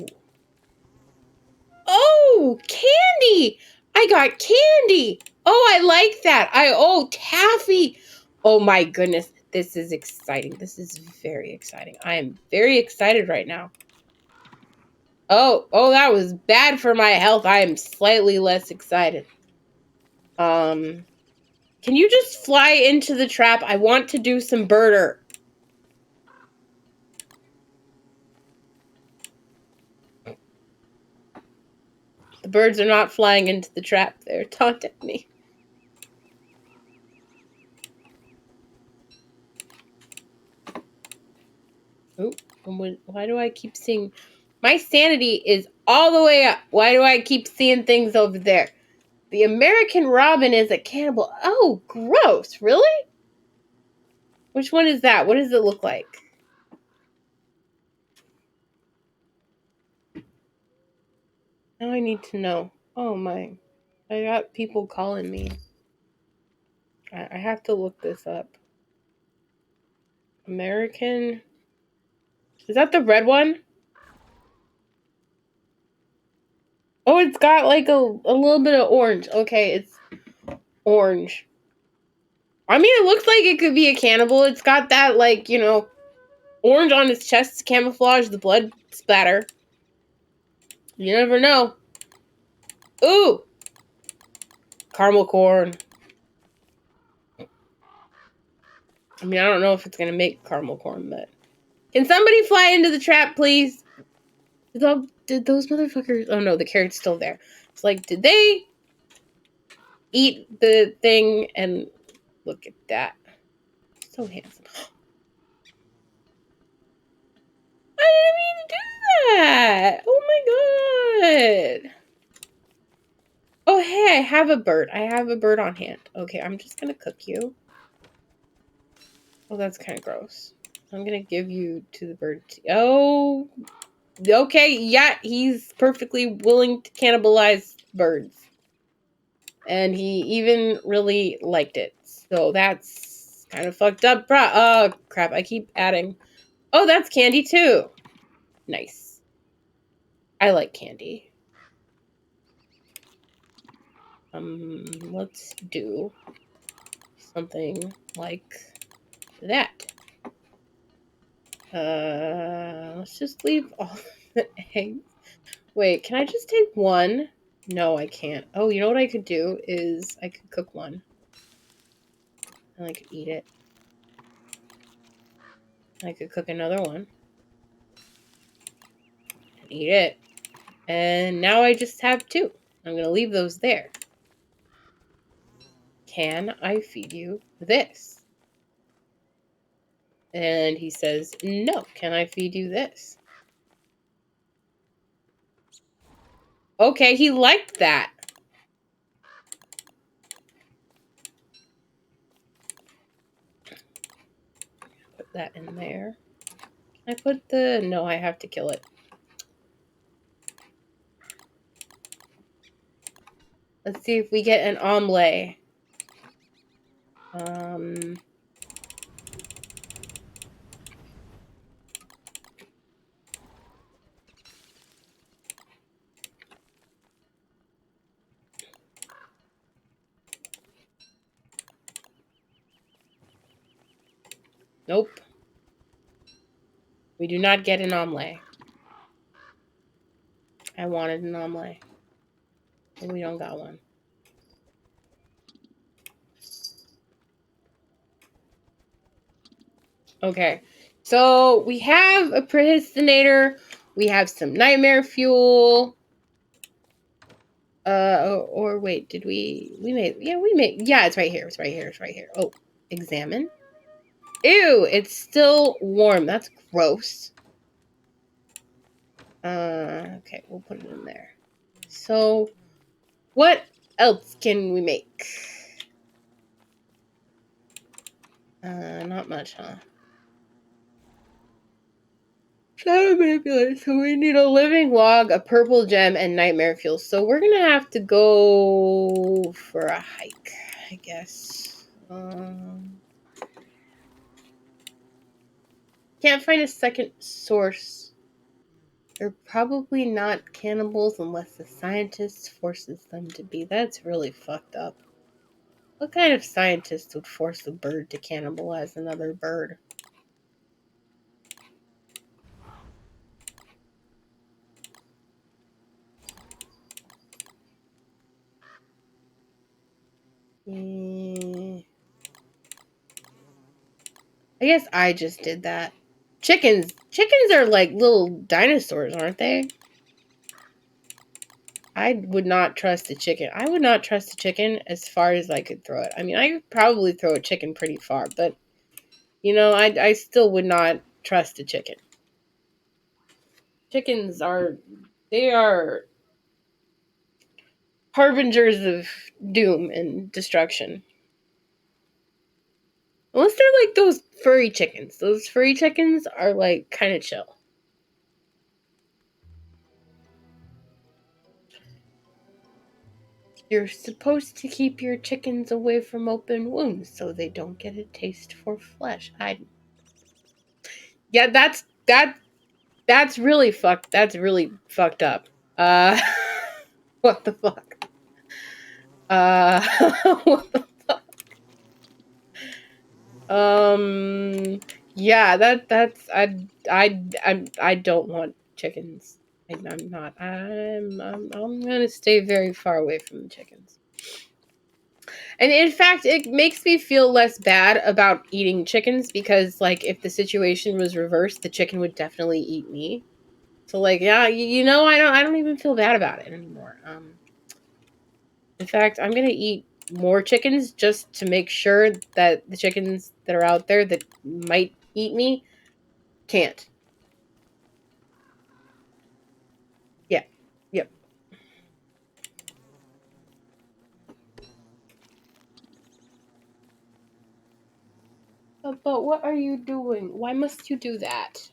Oh, candy! I got candy! Oh, I like that. Taffy! Oh my goodness. This is exciting. This is very exciting. I am very excited right now. Oh, that was bad for my health. I am slightly less excited. Can you just fly into the trap? I want to do some birder. The birds are not flying into the trap. They're taunting me. Oh, why do I keep seeing... My sanity is all the way up. Why do I keep seeing things over there? The American Robin is a cannibal. Oh, gross. Really? Which one is that? What does it look like? Now I need to know. Oh my. I got people calling me. I have to look this up. American... Is that the red one? Oh, it's got like a little bit of orange. Okay, it's orange. I mean, it looks like it could be a cannibal. It's got that, like, orange on its chest to camouflage the blood splatter. You never know. Ooh! Caramel corn. I mean, I don't know if it's gonna make caramel corn, but... Can somebody fly into the trap, please? Did those motherfuckers... Oh no, the carrot's still there. It's like, did they eat the thing? And look at that. So handsome. I didn't mean to do that! Oh my god! Oh, hey, I have a bird. I have a bird on hand. Okay, I'm just gonna cook you. Oh, that's kind of gross. I'm gonna give you to the bird. Oh, okay, yeah, he's perfectly willing to cannibalize birds. And he even really liked it. So that's kind of fucked up. Oh, crap, I keep adding. Oh, that's candy too. Nice. I like candy. Let's do something like that. Let's just leave all the eggs. Wait, can I just take one? No, I can't. Oh, you know what I could do is I could cook one. And I could eat it. I could cook another one. And eat it. And now I just have two. I'm going to leave those there. Can I feed you this? And he says, no. Can I feed you this? Okay, he liked that. Put that in there. Can I put the... No, I have to kill it. Let's see if we get an omelet. Nope. We do not get an omelet. I wanted an omelet. But we don't got one. Okay. So we have a prehistinator We have some nightmare fuel. Or wait, did we made, yeah, it's right here. It's right here. It's right here. Oh, examine. Ew, it's still warm. That's gross. Okay, we'll put it in there. So, what else can we make? Not much, huh? Shadow manipulator. So we need a living log, a purple gem, and nightmare fuel. So we're gonna have to go for a hike, I guess. Can't find a second source. They're probably not cannibals unless the scientist forces them to be. That's really fucked up. What kind of scientist would force a bird to cannibalize another bird? I guess I just did that. Chickens are like little dinosaurs, aren't they? I would not trust a chicken. I would not trust a chicken as far as I could throw it. I mean, I could probably throw a chicken pretty far, but I still would not trust a chicken. Chickens are harbingers of doom and destruction. Unless they're like those furry chickens. Those furry chickens are like kind of chill. You're supposed to keep your chickens away from open wounds so they don't get a taste for flesh. Yeah, that's really fucked. That's really fucked up. What the fuck? What the fuck? Yeah, I don't want chickens. I'm not. I'm gonna stay very far away from the chickens. And in fact, it makes me feel less bad about eating chickens because, like, if the situation was reversed, the chicken would definitely eat me. So, like, yeah, I don't even feel bad about it anymore. In fact, I'm gonna eat more chickens just to make sure that the chickens that are out there that might eat me can't. Yeah. Yep. But what are you doing? Why must you do that?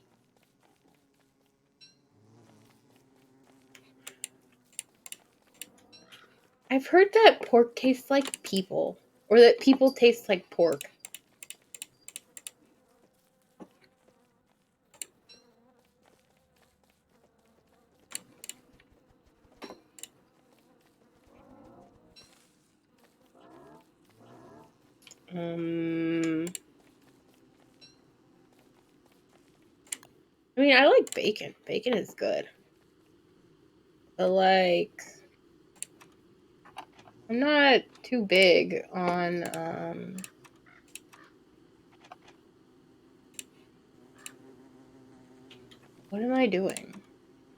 I've heard that pork tastes like people, or that people taste like pork. I mean, I like bacon. Bacon is good. But, like, I'm not too big on, what am I doing?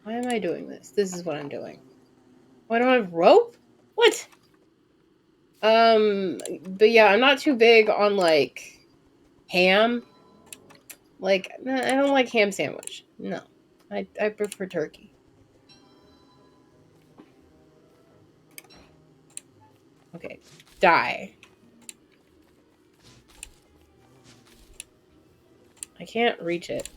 Why am I doing this? This is what I'm doing. Why don't I have rope? What? But yeah, I'm not too big on, like, ham. Like, I don't like ham sandwich. No. I prefer turkey. Okay. Die. I can't reach it.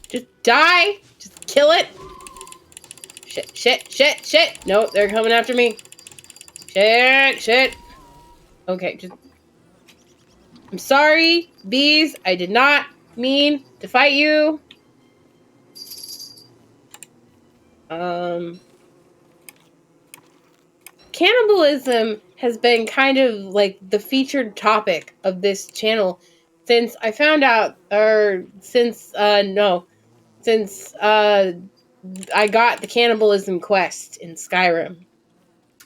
Just die! Just kill it! Shit! No, they're coming after me. Shit! Okay, just... I'm sorry, bees. I did not mean to fight you. Cannibalism has been kind of like the featured topic of this channel since I found out, or since, no. since I got the cannibalism quest in Skyrim.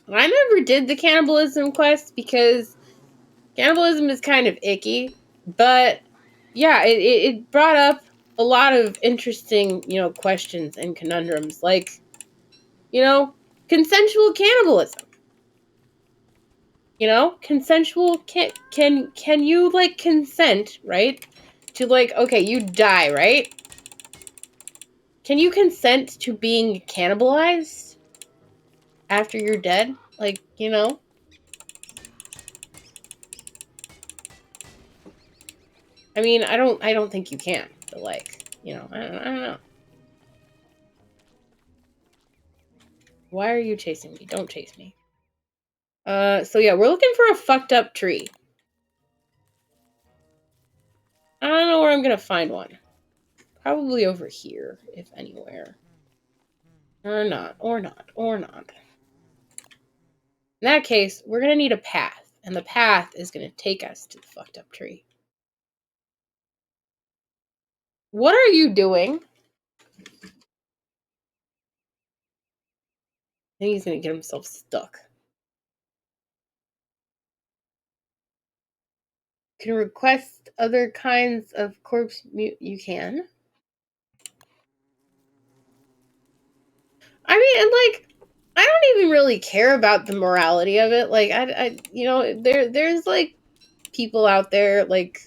I never did the cannibalism quest because cannibalism is kind of icky, but yeah, it brought up a lot of interesting, questions and conundrums, like, consensual cannibalism. Consensual can you like consent, right? To like, okay, you die, right? Can you consent to being cannibalized after you're dead? Like, I mean, I don't think you can, but like, I don't know. Why are you chasing me? Don't chase me. So yeah, we're looking for a fucked up tree. I don't know where I'm gonna find one. Probably over here, if anywhere. Or not, or not, or not. In that case, we're gonna need a path, and the path is gonna take us to the fucked up tree. What are you doing? I think he's gonna get himself stuck. Can request other kinds of corpse mute. You can. I mean, and like, I don't even really care about the morality of it. Like, there's like people out there, like,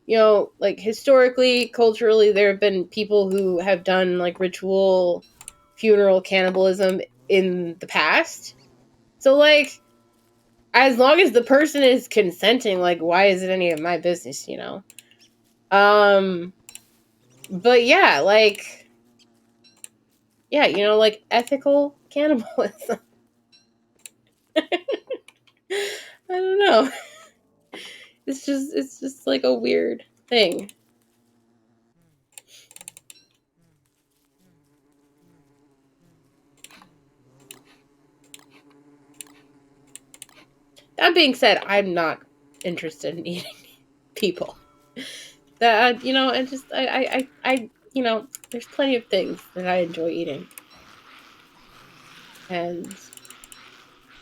like historically, culturally, there have been people who have done like ritual funeral cannibalism in the past. So, like, as long as the person is consenting, like, why is it any of my business, But yeah, like, yeah, like ethical cannibalism. I don't know. It's just like a weird thing. That being said, I'm not interested in eating people. That there's plenty of things that I enjoy eating. And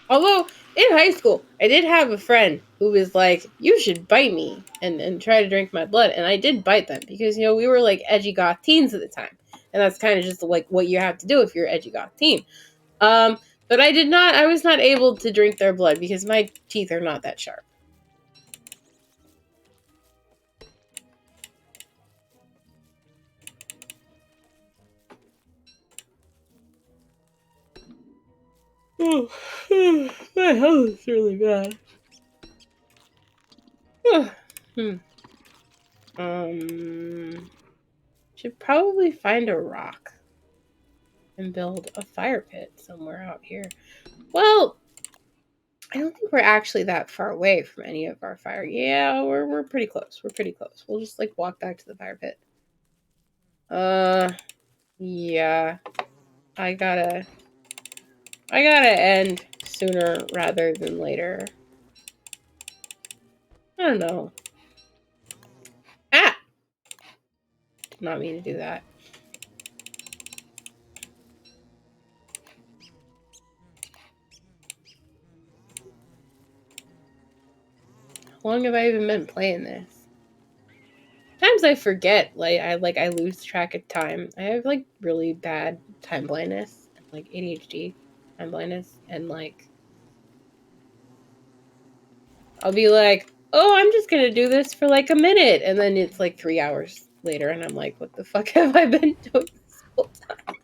although in high school, I did have a friend who was like, "You should bite me and try to drink my blood," and I did bite them because we were like edgy goth teens at the time, and that's kind of just like what you have to do if you're edgy goth teen. But I did not. I was not able to drink their blood because my teeth are not that sharp. Oh, my health is really bad. Should probably find a rock and build a fire pit somewhere out here. Well, I don't think we're actually that far away from any of our fire. Yeah, we're pretty close. We're pretty close. We'll just like walk back to the fire pit. Yeah. I gotta end sooner rather than later. I don't know. Ah! Did not mean to do that. How long have I even been playing this? Sometimes I forget. I lose track of time. I have like really bad time blindness, like ADHD time blindness, and like I'll be like, "Oh, I'm just gonna do this for like a minute," and then it's like 3 hours later, and I'm like, "What the fuck have I been doing this whole time?"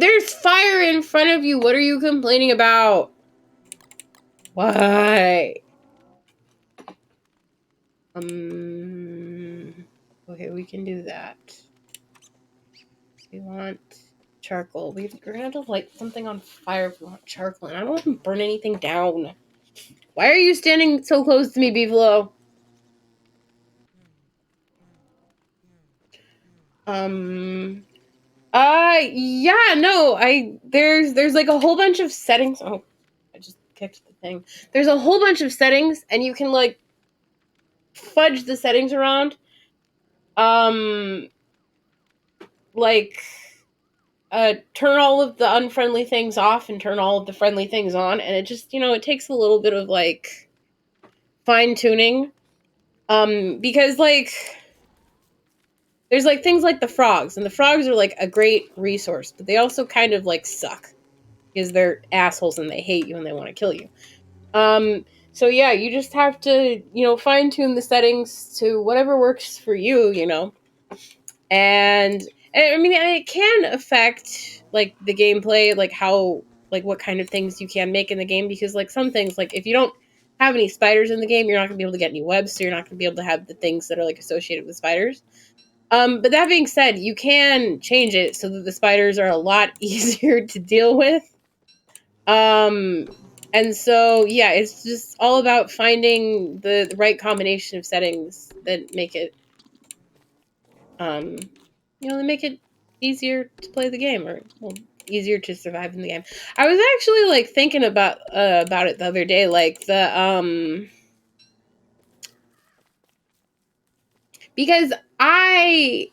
There's fire in front of you. What are you complaining about? Why? Okay, we can do that. We want charcoal. We're gonna have to light something on fire if we want charcoal. And I don't want to burn anything down. Why are you standing so close to me, Beefalo? Yeah, no, there's like a whole bunch of settings. Oh, I just kicked the thing. There's a whole bunch of settings, and you can like fudge the settings around. Um, like turn all of the unfriendly things off and turn all of the friendly things on, and it just it takes a little bit of like fine tuning. Because like there's like things like the frogs, and the frogs are like a great resource, but they also kind of like suck because they're assholes and they hate you and they want to kill you. So yeah, you just have to, fine tune the settings to whatever works for you, and I mean, it can affect like the gameplay, like how, like what kind of things you can make in the game, because like some things, like if you don't have any spiders in the game, you're not gonna be able to get any webs, so you're not gonna be able to have the things that are like associated with spiders. But that being said, you can change it so that the spiders are a lot easier to deal with. Um, and so yeah, it's just all about finding the right combination of settings that make it, um, that make it easier to play the game, or well, easier to survive in the game. I was actually like thinking about it the other day, like because I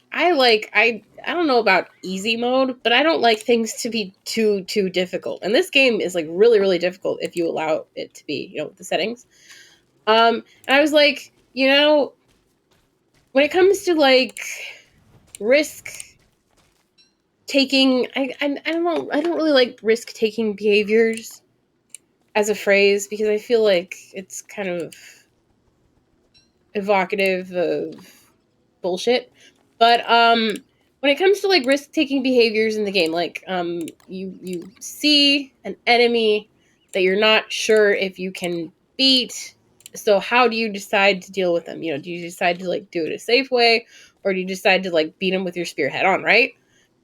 don't know about easy mode, but I don't like things to be too difficult. And this game is like really really difficult if you allow it to be, with the settings. And I was like, when it comes to like risk taking, I don't know, I don't really like risk taking behaviors as a phrase, because I feel like it's kind of evocative of bullshit. But when it comes to like risk taking behaviors in the game, like you see an enemy that you're not sure if you can beat. So how do you decide to deal with them? Do you decide to like do it a safe way, or do you decide to like beat them with your spear head on, right?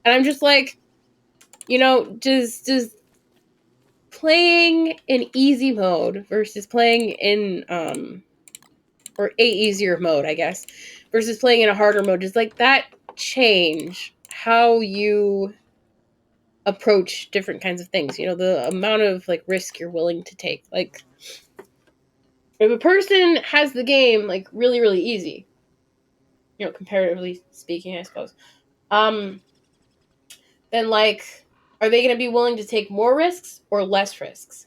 And I'm just like, does playing in easy mode versus playing in or a easier mode, I guess, versus playing in a harder mode, does like that change how you approach different kinds of things? The amount of like risk you're willing to take. Like if a person has the game like really really easy, comparatively speaking, I suppose, um then like, are they going to be willing to take more risks or less risks?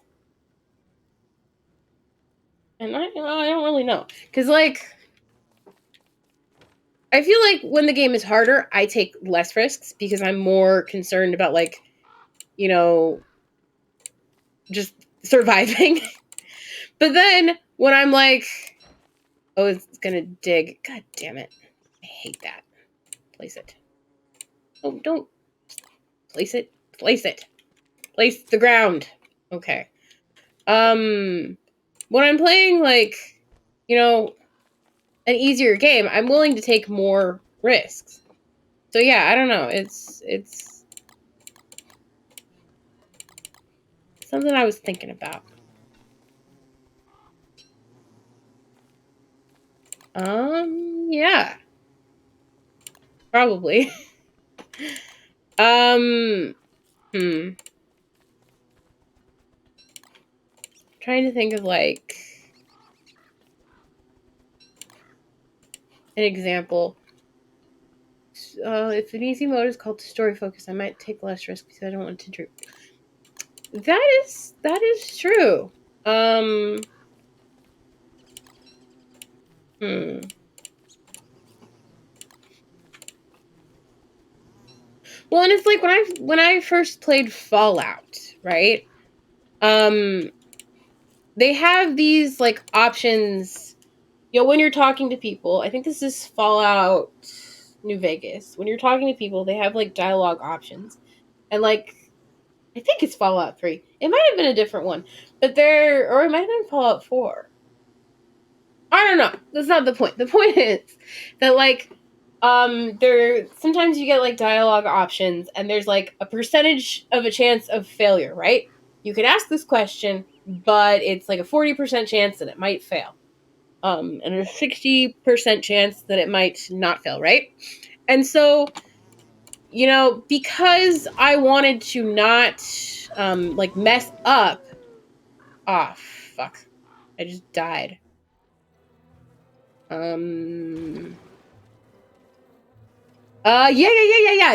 And I don't really know, because like I feel like when the game is harder, I take less risks because I'm more concerned about like, you know, just surviving. But then when I'm like, oh, it's gonna dig. God damn it. I hate that. Place it. Oh, don't place it. Place it. Place the ground. Okay. When I'm playing like, you know, an easier game, I'm willing to take more risks. So yeah, I don't know. It's something I was thinking about. Yeah, probably. um, trying to think of like an example. If an easy mode is called story focus, I might take less risk because I don't want to droop. That is true. Um, hmm. Well, and it's like when I first played Fallout, right? Um, they have these like options. When you're talking to people, I think this is Fallout New Vegas. When you're talking to people, they have like dialogue options, and like I think it's Fallout 3. It might have been a different one, but or it might have been Fallout 4. I don't know. That's not the point. The point is that like there sometimes you get like dialogue options, and there's like a percentage of a chance of failure, right? You could ask this question, but it's like a 40% chance that it might fail. And a 60% chance that it might not fail, right? And so you know, because I wanted to not like mess up. Ah, oh, fuck. I just died. Yeah.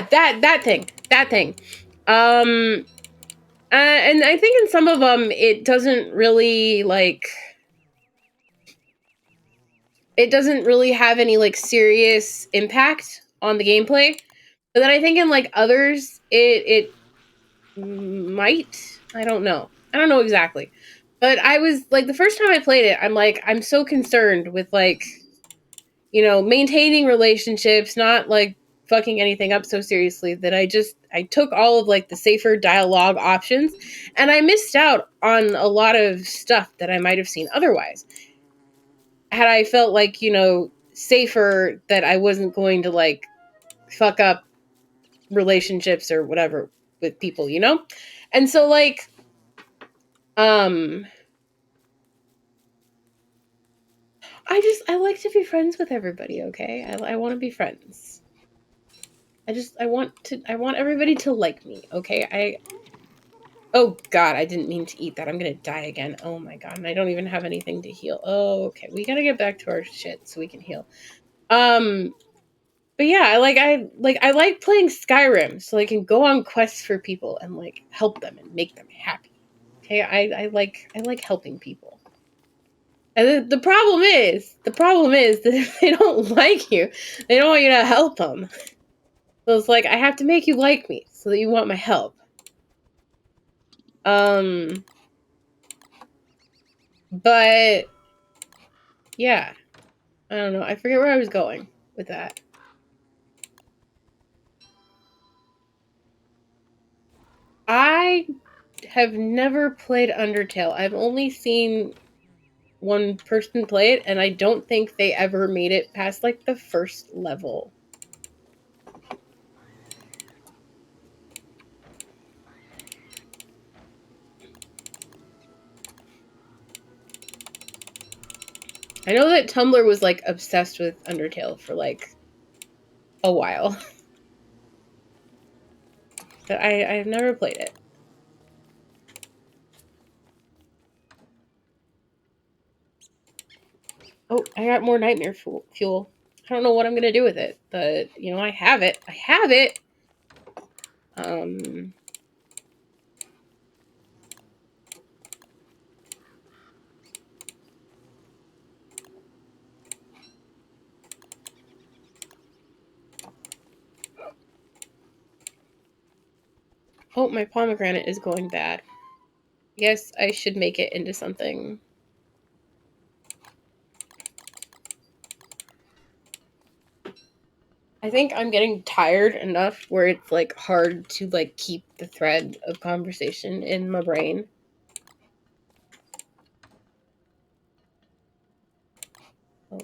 That thing. And I think in some of them it doesn't really like. It doesn't really have any like serious impact on the gameplay. But then I think in like others, it might. I don't know. I don't know exactly. But I was like the first time I played it, I'm like I'm so concerned with like, you know, maintaining relationships, not like fucking anything up so seriously that I took all of like the safer dialogue options and I missed out on a lot of stuff that I might have seen otherwise. Had I felt like, you know, safer that I wasn't going to like fuck up relationships or whatever with people, you know? And so like I like to be friends with everybody, okay? I want to be friends. I want everybody to like me, okay? Oh god, I didn't mean to eat that. I'm going to die again. Oh my god, and I don't even have anything to heal. Oh, okay. We got to get back to our shit so we can heal. But yeah, I like playing Skyrim so I can go on quests for people and like help them and make them happy. Okay, I like helping people. And the problem is that if they don't like you, they don't want you to help them. So it's like I have to make you like me so that you want my help. But yeah, I don't know. I forget where I was going with that. I have never played Undertale. I've only seen one person play it, and I don't think they ever made it past like the first level. I know that Tumblr was like obsessed with Undertale for like a while. But I've never played it. Oh, I got more nightmare fuel. I don't know what I'm gonna do with it, but you know, I have it. I have it. Oh, my pomegranate is going bad. Yes, I should make it into something. I think I'm getting tired enough where it's like hard to like keep the thread of conversation in my brain. Oh.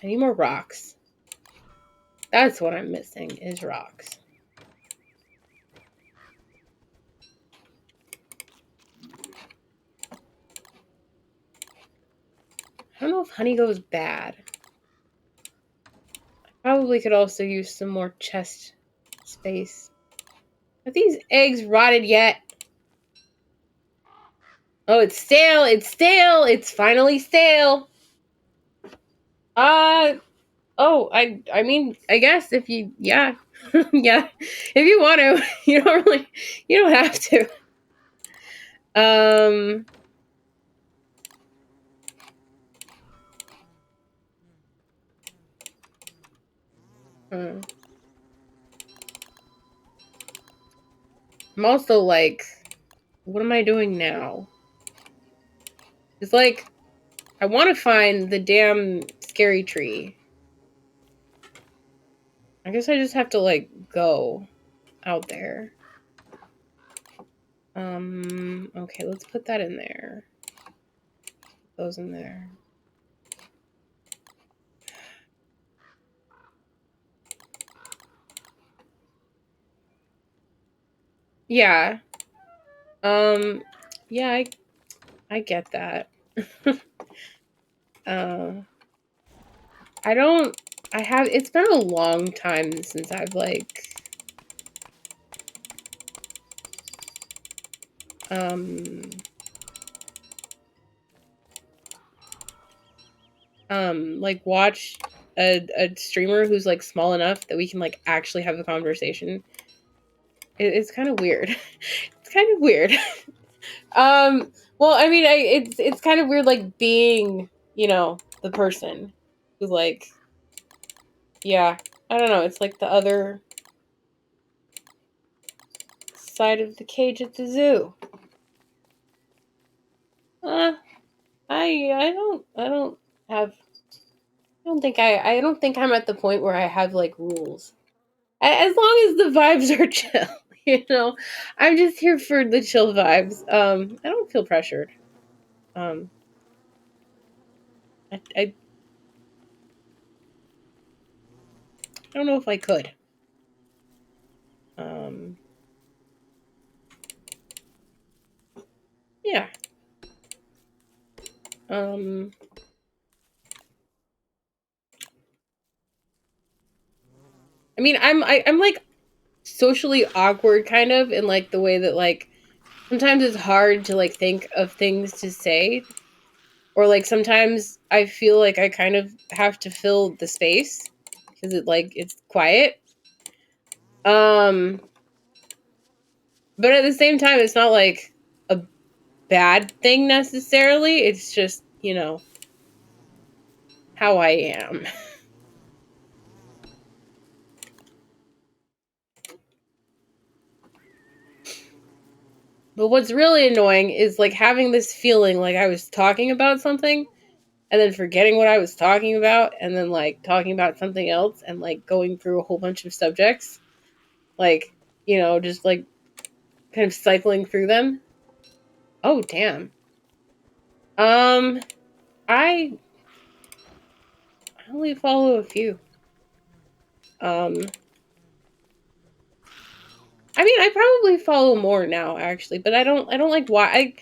I need more rocks. That's what I'm missing is rocks. I don't know if honey goes bad. I probably could also use some more chest space. Are these eggs rotted yet? Oh, it's stale. It's stale. It's finally stale. Oh, I mean, I guess if you, yeah, yeah, if you want to, you don't have to. I'm also like, what am I doing now? It's like, I want to find the damn scary tree. I guess I just have to like go out there. Okay, let's put that in there. Put those in there. Yeah. Yeah, I get that. I don't It's been a long time since I've like watched a streamer who's like small enough that we can like actually have a conversation. It's kind of weird. It's kind of weird. Well, I mean, it's kind of weird, like being, the person who like, yeah, I don't know. It's like the other side of the cage at the zoo. Uh, I don't have. I don't think I'm at the point where I have like rules. As long as the vibes are chill, you know, I'm just here for the chill vibes. I don't feel pressured. Um, I don't know if I could. Um, yeah. Um, I mean, I'm like socially awkward kind of in like the way that like sometimes it's hard to like think of things to say, or like sometimes I feel like I kind of have to fill the space because it's quiet. Um, but at the same time, it's not like a bad thing necessarily. It's just, how I am. But what's really annoying is like having this feeling like I was talking about something and then forgetting what I was talking about and then like talking about something else and like going through a whole bunch of subjects. Like, just like kind of cycling through them. Oh, damn. Um, I only follow a few. Um, I mean, I probably follow more now actually, but I don't like why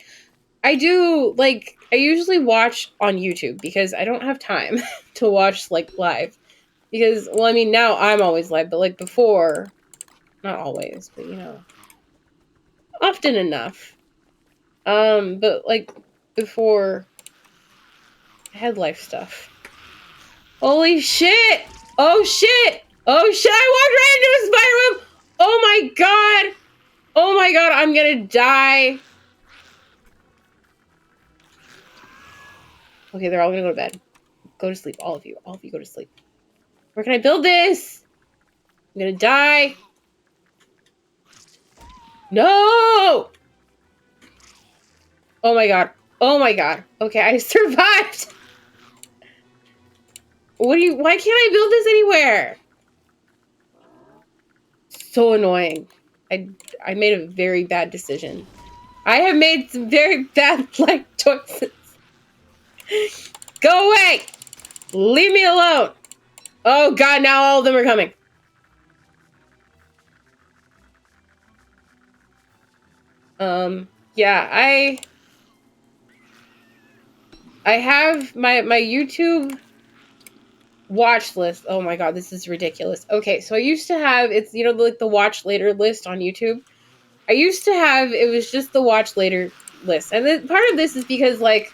I do like I usually watch on YouTube because I don't have time to watch like live. Because well, I mean now I'm always live, but like before, not always, but often enough. But like before I had life stuff. Holy shit! Oh shit! Oh shit! I walked right into a spider web! Oh my god! Oh my god, I'm gonna die. Okay, they're all gonna go to bed. Go to sleep, all of you. All of you go to sleep. Where can I build this? I'm gonna die. No! Oh my god. Oh my god. Okay, I survived. Why can't I build this anywhere? So annoying. I made a very bad decision. I have made some very bad life choices. Go away! Leave me alone! Oh god, now all of them are coming. Yeah, I have my YouTube watch list. Oh my god, this is ridiculous. Okay, so I used to have it's like the watch later list on YouTube. I used to have it was just the watch later list. And then part of this is because like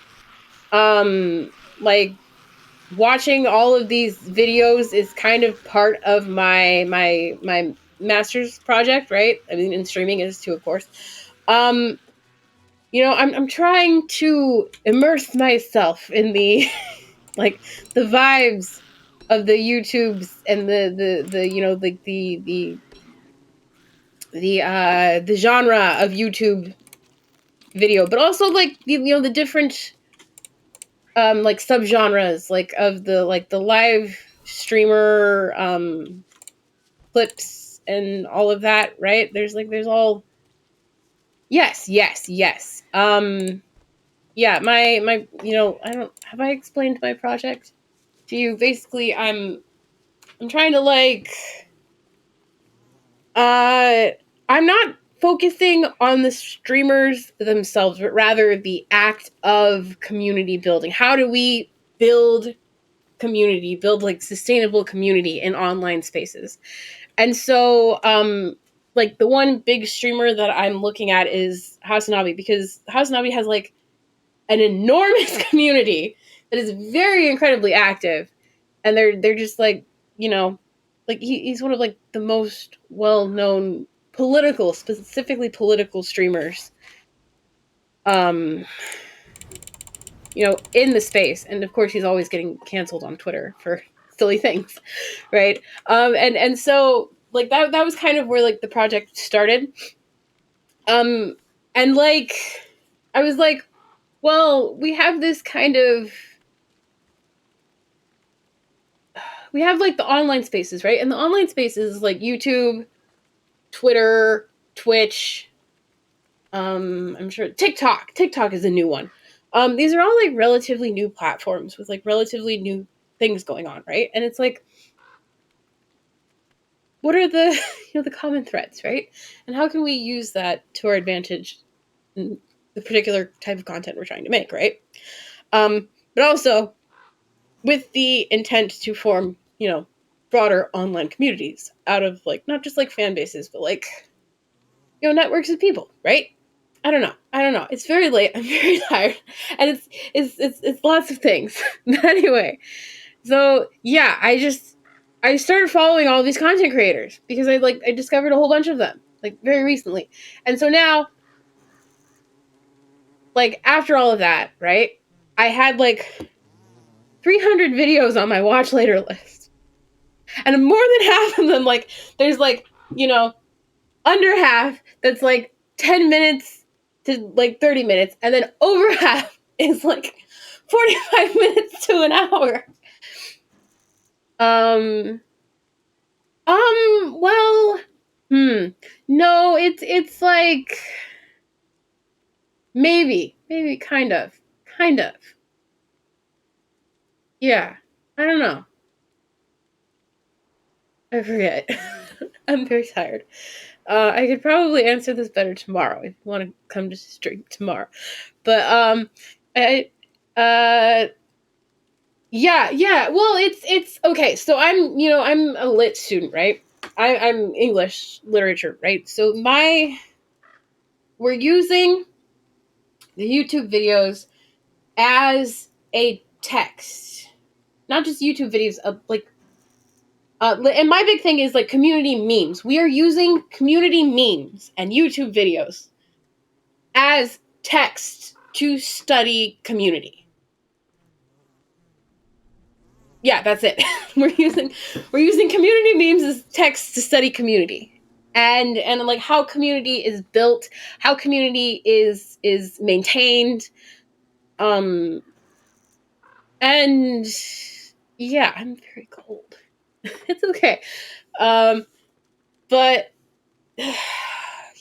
watching all of these videos is kind of part of my master's project, right? I mean, and streaming is too, of course. I'm trying to immerse myself in the like the vibes of the YouTubes and the like the genre of YouTube video, but also like the different like subgenres like of the live streamer clips and all of that, right? There's all yes. Yeah, my I don't have I explained my project to you. Basically, I'm trying to like uh I'm not focusing on the streamers themselves, but rather the act of community building. How do we build community, build like sustainable community in online spaces. And so like the one big streamer that I'm looking at is Hasanabi, because Hasanabi has like an enormous community that is very incredibly active, and they're just like, you know, like he's one of like the most well-known specifically political streamers in the space. And of course he's always getting canceled on Twitter for silly things, right? And so like that was kind of where like the project started. And like I was like, well, we have like the online spaces, right? And the online spaces like YouTube, Twitter, Twitch, I'm sure TikTok is a new one. These are all like relatively new platforms with like relatively new things going on, right? And it's like, what are the the common threads, right? And how can we use that to our advantage in the particular type of content we're trying to make, right? But also with the intent to form, broader online communities out of like not just like fan bases, but like networks of people, right? I don't know. It's very late. I'm very tired, and it's lots of things. But anyway, so yeah, I started following all these content creators because I discovered a whole bunch of them like very recently, and so now, like after all of that, right? I had like 300 videos on my watch later list, and more than half of them, like there's like under half that's like 10 minutes to like 30 minutes, and then over half is like 45 minutes to an hour. Well, no, it's like maybe, kind of. Yeah, I don't know. I forget. I'm very tired. I could probably answer this better tomorrow if you want to come to stream tomorrow. But I yeah. Well, it's okay. So I'm a lit student, right? I'm English literature, right? So we're using the YouTube videos as a text, not just YouTube videos. And my big thing is like community memes. We are using community memes and YouTube videos as text to study community. Yeah, that's it. we're using community memes as text to study community, and like how community is built, how community is maintained, and yeah, I'm very cold. It's okay, but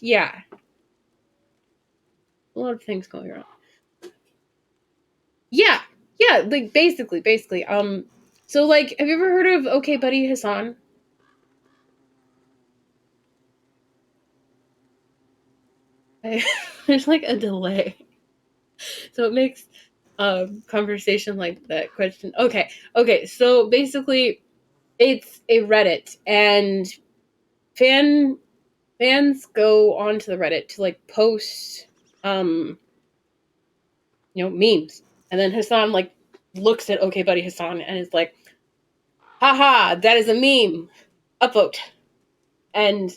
yeah, a lot of things going on. Yeah, like basically. So like, have you ever heard of Okay Buddy Hassan? There's like a delay, so it makes conversation like that question. Okay. So basically, it's a Reddit, and fans go onto the Reddit to like post memes, and then Hassan like looks at Okay Buddy Hassan and is like, haha, that is a meme, upvote. And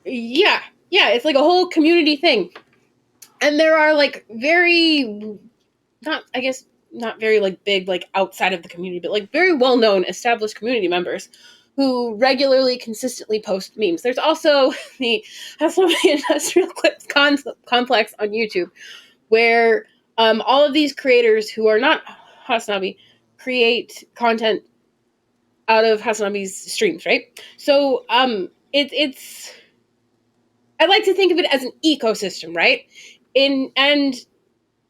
yeah, it's like a whole community thing. And there are like not very like big, like outside of the community, but like very well known established community members who regularly consistently post memes. There's also the Industrial Clips complex on YouTube, where all of these creators who are not Hasanabi create content out of Hasanabi's streams, right? So it's I like to think of it as an ecosystem, right? And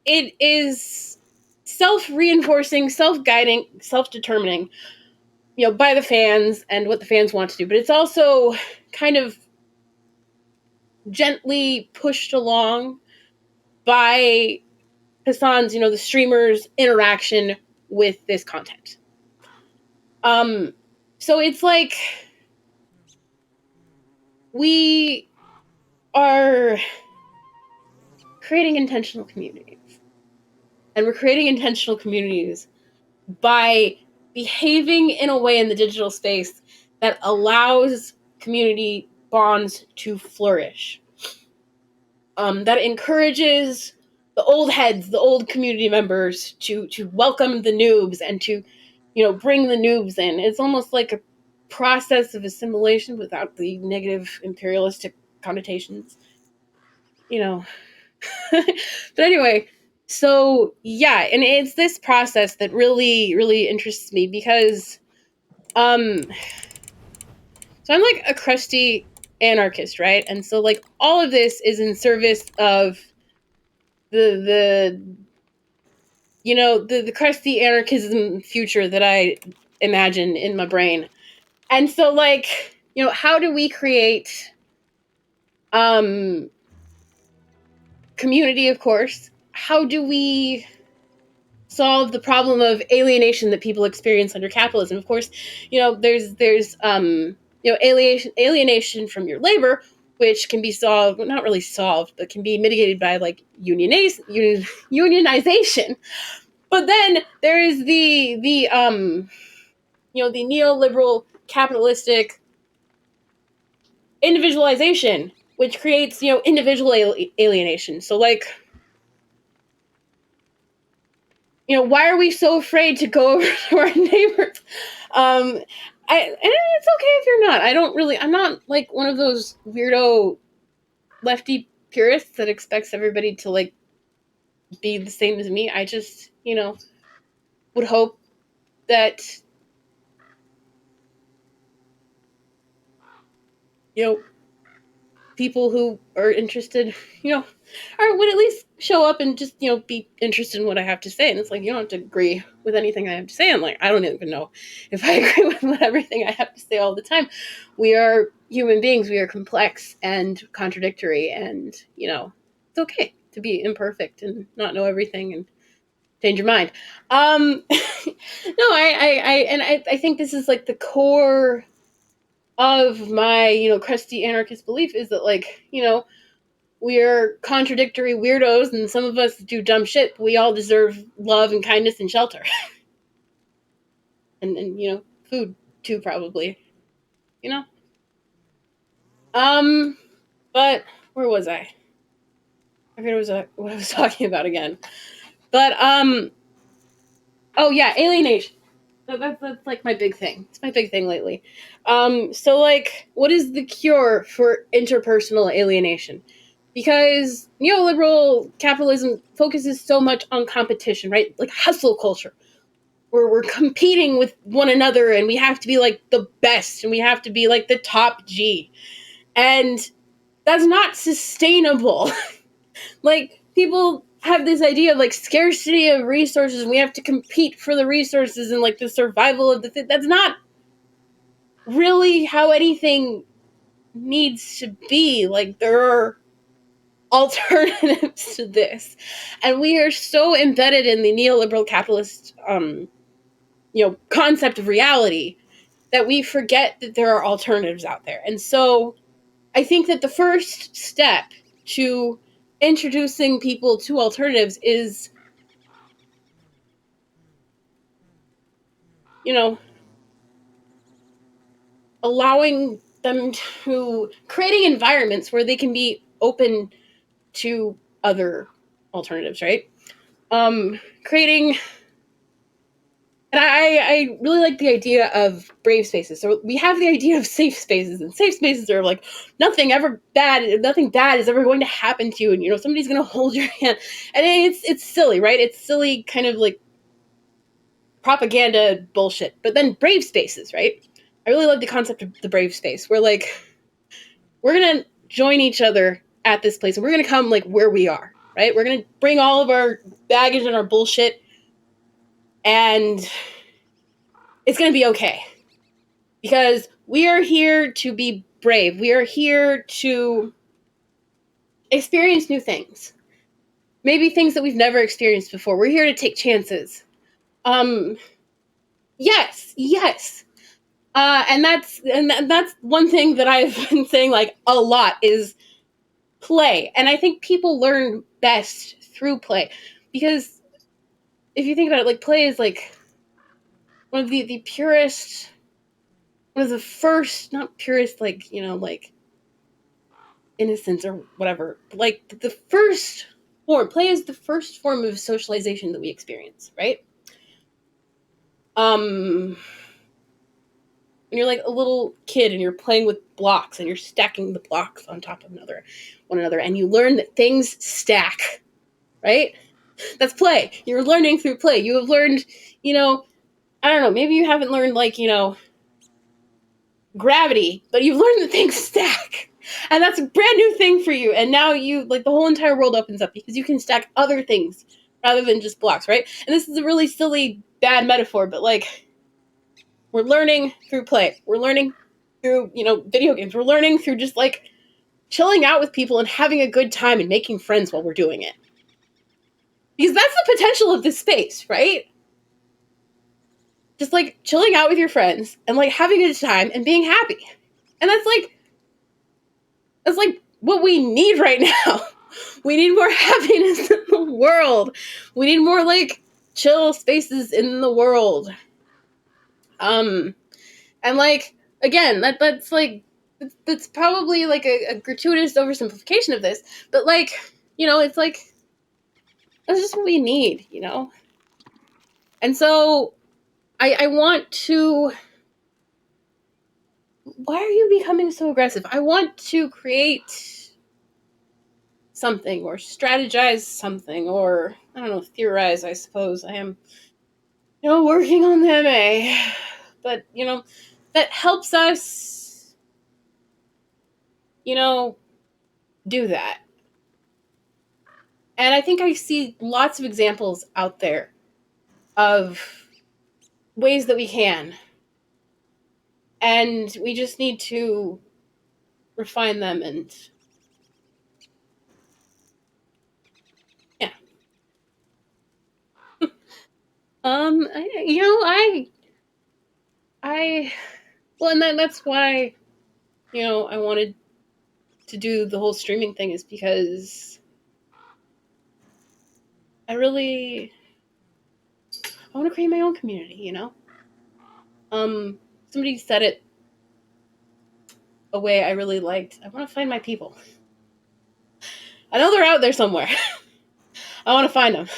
it is self-reinforcing, self-guiding, self-determining, by the fans and what the fans want to do. But it's also kind of gently pushed along by Hassan's, the streamers' interaction with this content. So it's like we are creating intentional communities. And we're creating intentional communities by behaving in a way in the digital space that allows community bonds to flourish. That encourages the old heads, the old community members to welcome the noobs and to, bring the noobs in. It's almost like a process of assimilation without the negative imperialistic connotations, but anyway, so yeah, and it's this process that really, really interests me because, so I'm like a crusty anarchist, right? And so like all of this is in service of the the crusty anarchism future that I imagine in my brain. And so like, how do we create community, of course? How do we solve the problem of alienation that people experience under capitalism? Of course, there's alienation from your labor, which can be solved, well, not really solved, but can be mitigated by like unionization. But then there is the neoliberal capitalistic individualization, which creates individual alienation. So like, why are we so afraid to go over to our neighbors? And it's okay if you're not. I'm not like one of those weirdo lefty purists that expects everybody to like be the same as me. I just, would hope that, people who are interested, or would at least show up and just, be interested in what I have to say. And it's like, you don't have to agree with anything I have to say. I'm like, I don't even know if I agree with everything I have to say all the time. We are human beings. We are complex and contradictory. And, it's okay to be imperfect and not know everything and change your mind. No, I think this is like the core of my, crusty anarchist belief is that like, we're contradictory weirdos and some of us do dumb shit, but we all deserve love and kindness and shelter. and food too, probably. You know? But where was I? I forget what I was talking about again. But oh yeah, alienation. That's like my big thing. It's my big thing lately. So like, what is the cure for interpersonal alienation? Because neoliberal capitalism focuses so much on competition, right? Like hustle culture, where we're competing with one another and we have to be like the best and we have to be like the top G. And that's not sustainable. Like, people have this idea of like scarcity of resources and we have to compete for the resources and like the survival of the fit. That's not really how anything needs to be. Like, there are alternatives to this, and we are so embedded in the neoliberal capitalist concept of reality that we forget that there are alternatives out there. And so I think that the first step to introducing people to alternatives is, allowing them to creating environments where they can be open to other alternatives, right? Creating, and I really like the idea of brave spaces. So we have the idea of safe spaces, and safe spaces are like nothing bad is ever going to happen to you, and somebody's going to hold your hand, and it's silly, right? It's silly, kind of like propaganda bullshit. But then brave spaces, right? I really love the concept of the brave space, where like we're gonna join each other at this place, and we're gonna come like where we are, right? We're gonna bring all of our baggage and our bullshit, and it's gonna be okay. Because we are here to be brave. We are here to experience new things. Maybe things that we've never experienced before. We're here to take chances. Yes, yes. And that's one thing that I've been saying like a lot is play. And I think people learn best through play. Because if you think about it, like play is like one of the purest, one of the first, not purest like, like innocence or whatever, but like the first form. Play is the first form of socialization that we experience, right? When you're like a little kid and you're playing with blocks and you're stacking the blocks on top of one another, and you learn that things stack, right? That's play. You're learning through play. You have learned, I don't know, maybe you haven't learned like, gravity, but you've learned that things stack. And that's a brand new thing for you. And now you, like, the whole entire world opens up because you can stack other things rather than just blocks, right? And this is a really silly, bad metaphor, but like, we're learning through play. We're learning through, video games. We're learning through just like chilling out with people and having a good time and making friends while we're doing it. Because that's the potential of this space, right? Just like chilling out with your friends and like having a good time and being happy. And that's like what we need right now. We need more happiness in the world. We need more like chill spaces in the world. And like again, that's like that's probably like a gratuitous oversimplification of this, but like, it's like that's just what we need, And so I want to. Why are you becoming so aggressive? I want to create something or strategize something or, I don't know, theorize, I suppose. I am, working on the MA. But, that helps us, do that. And I think I see lots of examples out there of ways that we can. And we just need to refine them and yeah. I well, and that's why, I wanted to do the whole streaming thing is because I want to create my own community, Somebody said it a way I really liked. I want to find my people. I know they're out there somewhere. I want to find them.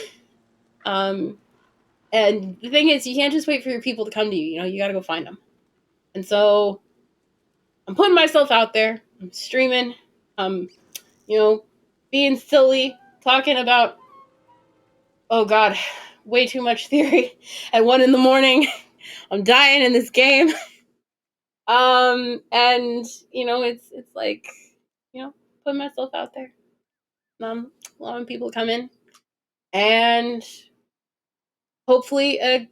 And the thing is, you can't just wait for your people to come to you, you got to go find them. And so I'm putting myself out there. I'm streaming. I'm, being silly, talking about, oh God, way too much theory at 1 a.m. I'm dying in this game. And it's like, putting myself out there. Allowing people to come in, and hopefully a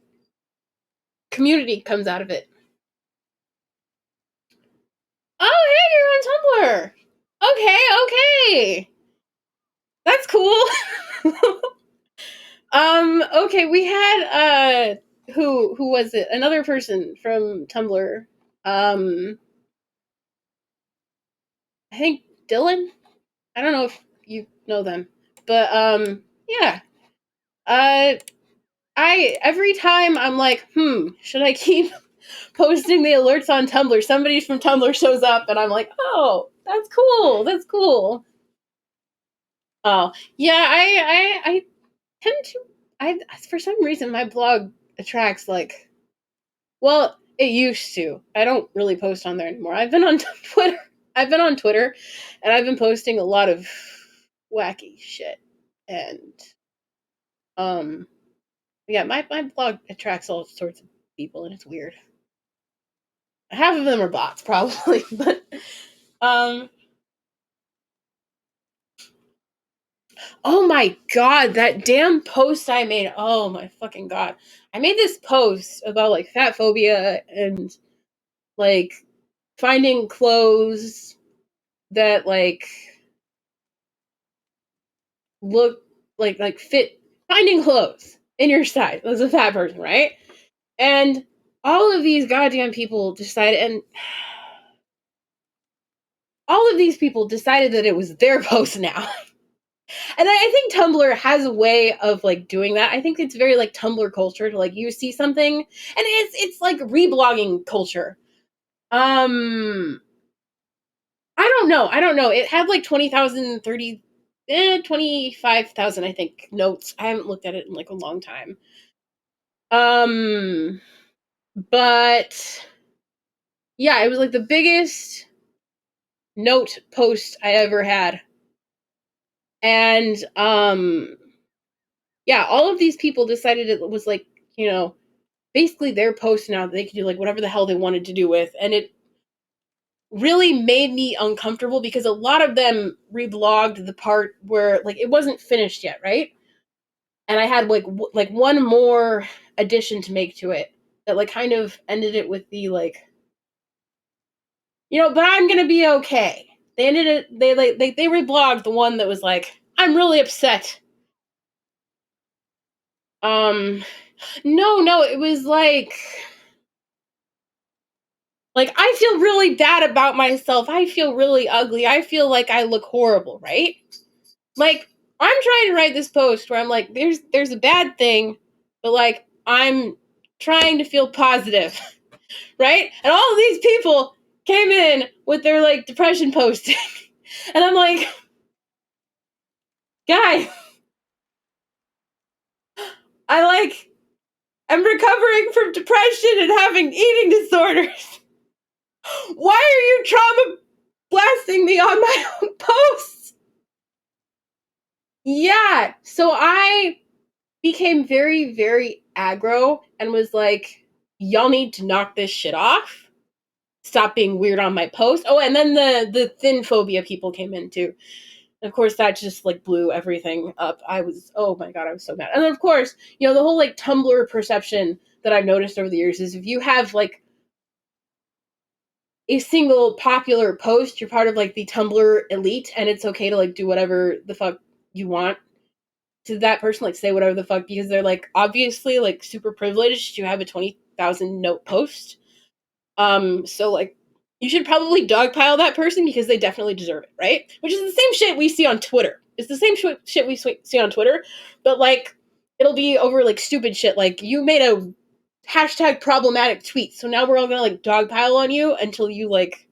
community comes out of it. Oh, hey, you're on Tumblr. Okay. That's cool. Okay, we had who was it? Another person from Tumblr. I think Dylan. I don't know if you know them, but yeah. I every time I'm like, should I keep posting the alerts on Tumblr? Somebody from Tumblr shows up, and I'm like, oh, that's cool. That's cool. Oh yeah, I tend to for some reason my blog attracts like, well, it used to. I don't really post on there anymore. I've been on Twitter. I've been on Twitter, and I've been posting a lot of wacky shit, and yeah, my blog attracts all sorts of people, and it's weird. Half of them are bots, probably, but um. Oh my god, that damn post I made. Oh my fucking god. I made this post about like fat phobia and like finding clothes that like look like fit, finding clothes. in your size as a fat person, right? And all of these goddamn people decided, and all of these people decided that it was their post now. And I think Tumblr has a way of like doing that. I think it's very like Tumblr culture to like you see something and it's like reblogging culture. I don't know. It had like 20,000, 25,000 I think notes. I haven't looked at it in like a long time. Um but yeah, it was like the biggest note post I ever had. And yeah, all of these people decided it was like, you know, basically their post now that they could do like whatever the hell they wanted to do with. And it really made me uncomfortable because a lot of them reblogged the part where like it wasn't finished yet, right? And I had like like one more addition to make to it that like kind of ended it with the like, but I'm gonna be okay. They ended it. They reblogged the one that was like, I'm really upset. No, it was like I feel really bad about myself. I feel really ugly. I feel like I look horrible, right? Like I'm trying to write this post where I'm like, there's a bad thing, but like I'm trying to feel positive, right? And all of these people came in with their like depression posting, and I'm like, guys, I like I'm recovering from depression and having eating disorders. Why are you trauma blasting me on my own posts? Yeah, so I became very, very aggro and was like, y'all need to knock this shit off. Stop being weird on my post. Oh, and then the thin phobia people came in too. And of course, that just like blew everything up. Oh my god, I was so mad. And then of course, the whole like Tumblr perception that I've noticed over the years is if you have like a single popular post, you're part of like the Tumblr elite, and it's okay to like do whatever the fuck you want to that person, like say whatever the fuck, because they're like obviously like super privileged to have a 20,000 note post. So like you should probably dogpile that person because they definitely deserve it, right? Which is the same shit we see on Twitter. It's the same shit we see on Twitter, but like it'll be over like stupid shit. Like you made a hashtag problematic tweet, so now we're all gonna like dogpile on you until you like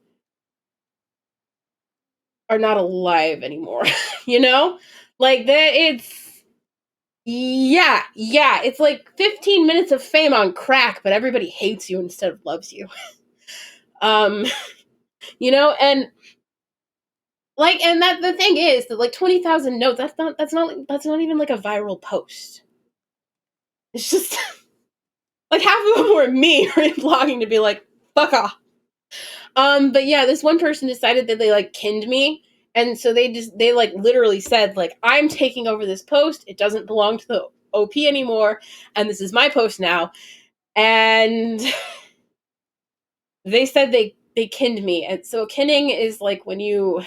are not alive anymore. you know, like that. It's like 15 minutes of fame on crack, but everybody hates you instead of loves you. um, and like, and that the thing is that like 20,000 notes, that's not even like a viral post. It's just like half of them were me blogging to be like, fuck off. But yeah, this one person decided that they like kinned me. And so they like literally said, like, I'm taking over this post. It doesn't belong to the OP anymore. And this is my post now. And they said they kinned me. And so kinning is like when you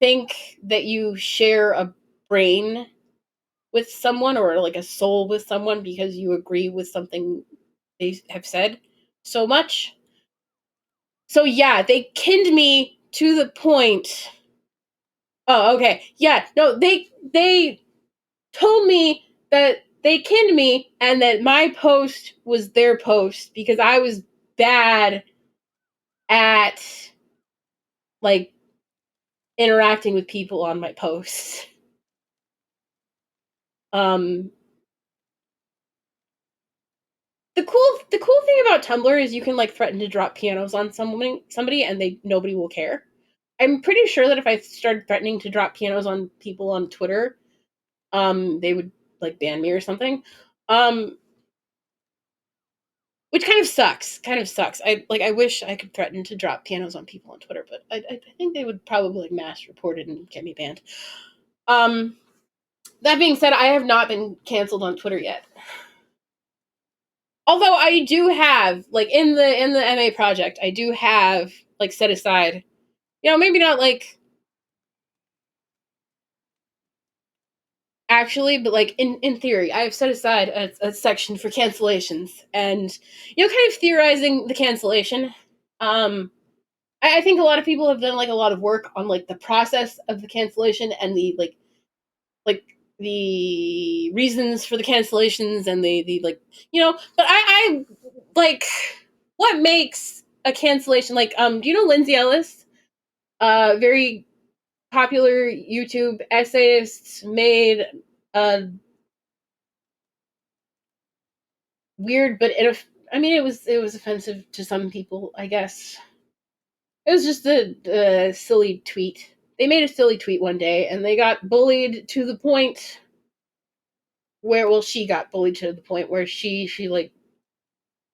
think that you share a brain with someone or like a soul with someone because you agree with something they have said so much. So yeah, they kinned me to the point. Oh, okay. Yeah, no, they told me that they kinned me and that my post was their post because I was bad at like interacting with people on my posts. Um the cool thing about Tumblr is you can like threaten to drop pianos on somebody and nobody will care. I'm pretty sure that if I started threatening to drop pianos on people on Twitter, they would like ban me or something. Um which kind of sucks. Kind of sucks. I wish I could threaten to drop pianos on people on Twitter, but I think they would probably like mass report it and get me banned. Um that being said, I have not been canceled on Twitter yet. Although I do have like in the MA project, I do have like set aside, maybe not like actually, but like in theory, I have set aside a section for cancellations, and kind of theorizing the cancellation. Um, I think a lot of people have done like a lot of work on like the process of the cancellation and the like the reasons for the cancellations and the like but I like what makes a cancellation like do you know Lindsay Ellis, very popular YouTube essayist, made a weird but I mean it was offensive to some people, I guess. It was just a silly tweet. They made a silly tweet one day and they got bullied to the point where, well, she got bullied to the point where she like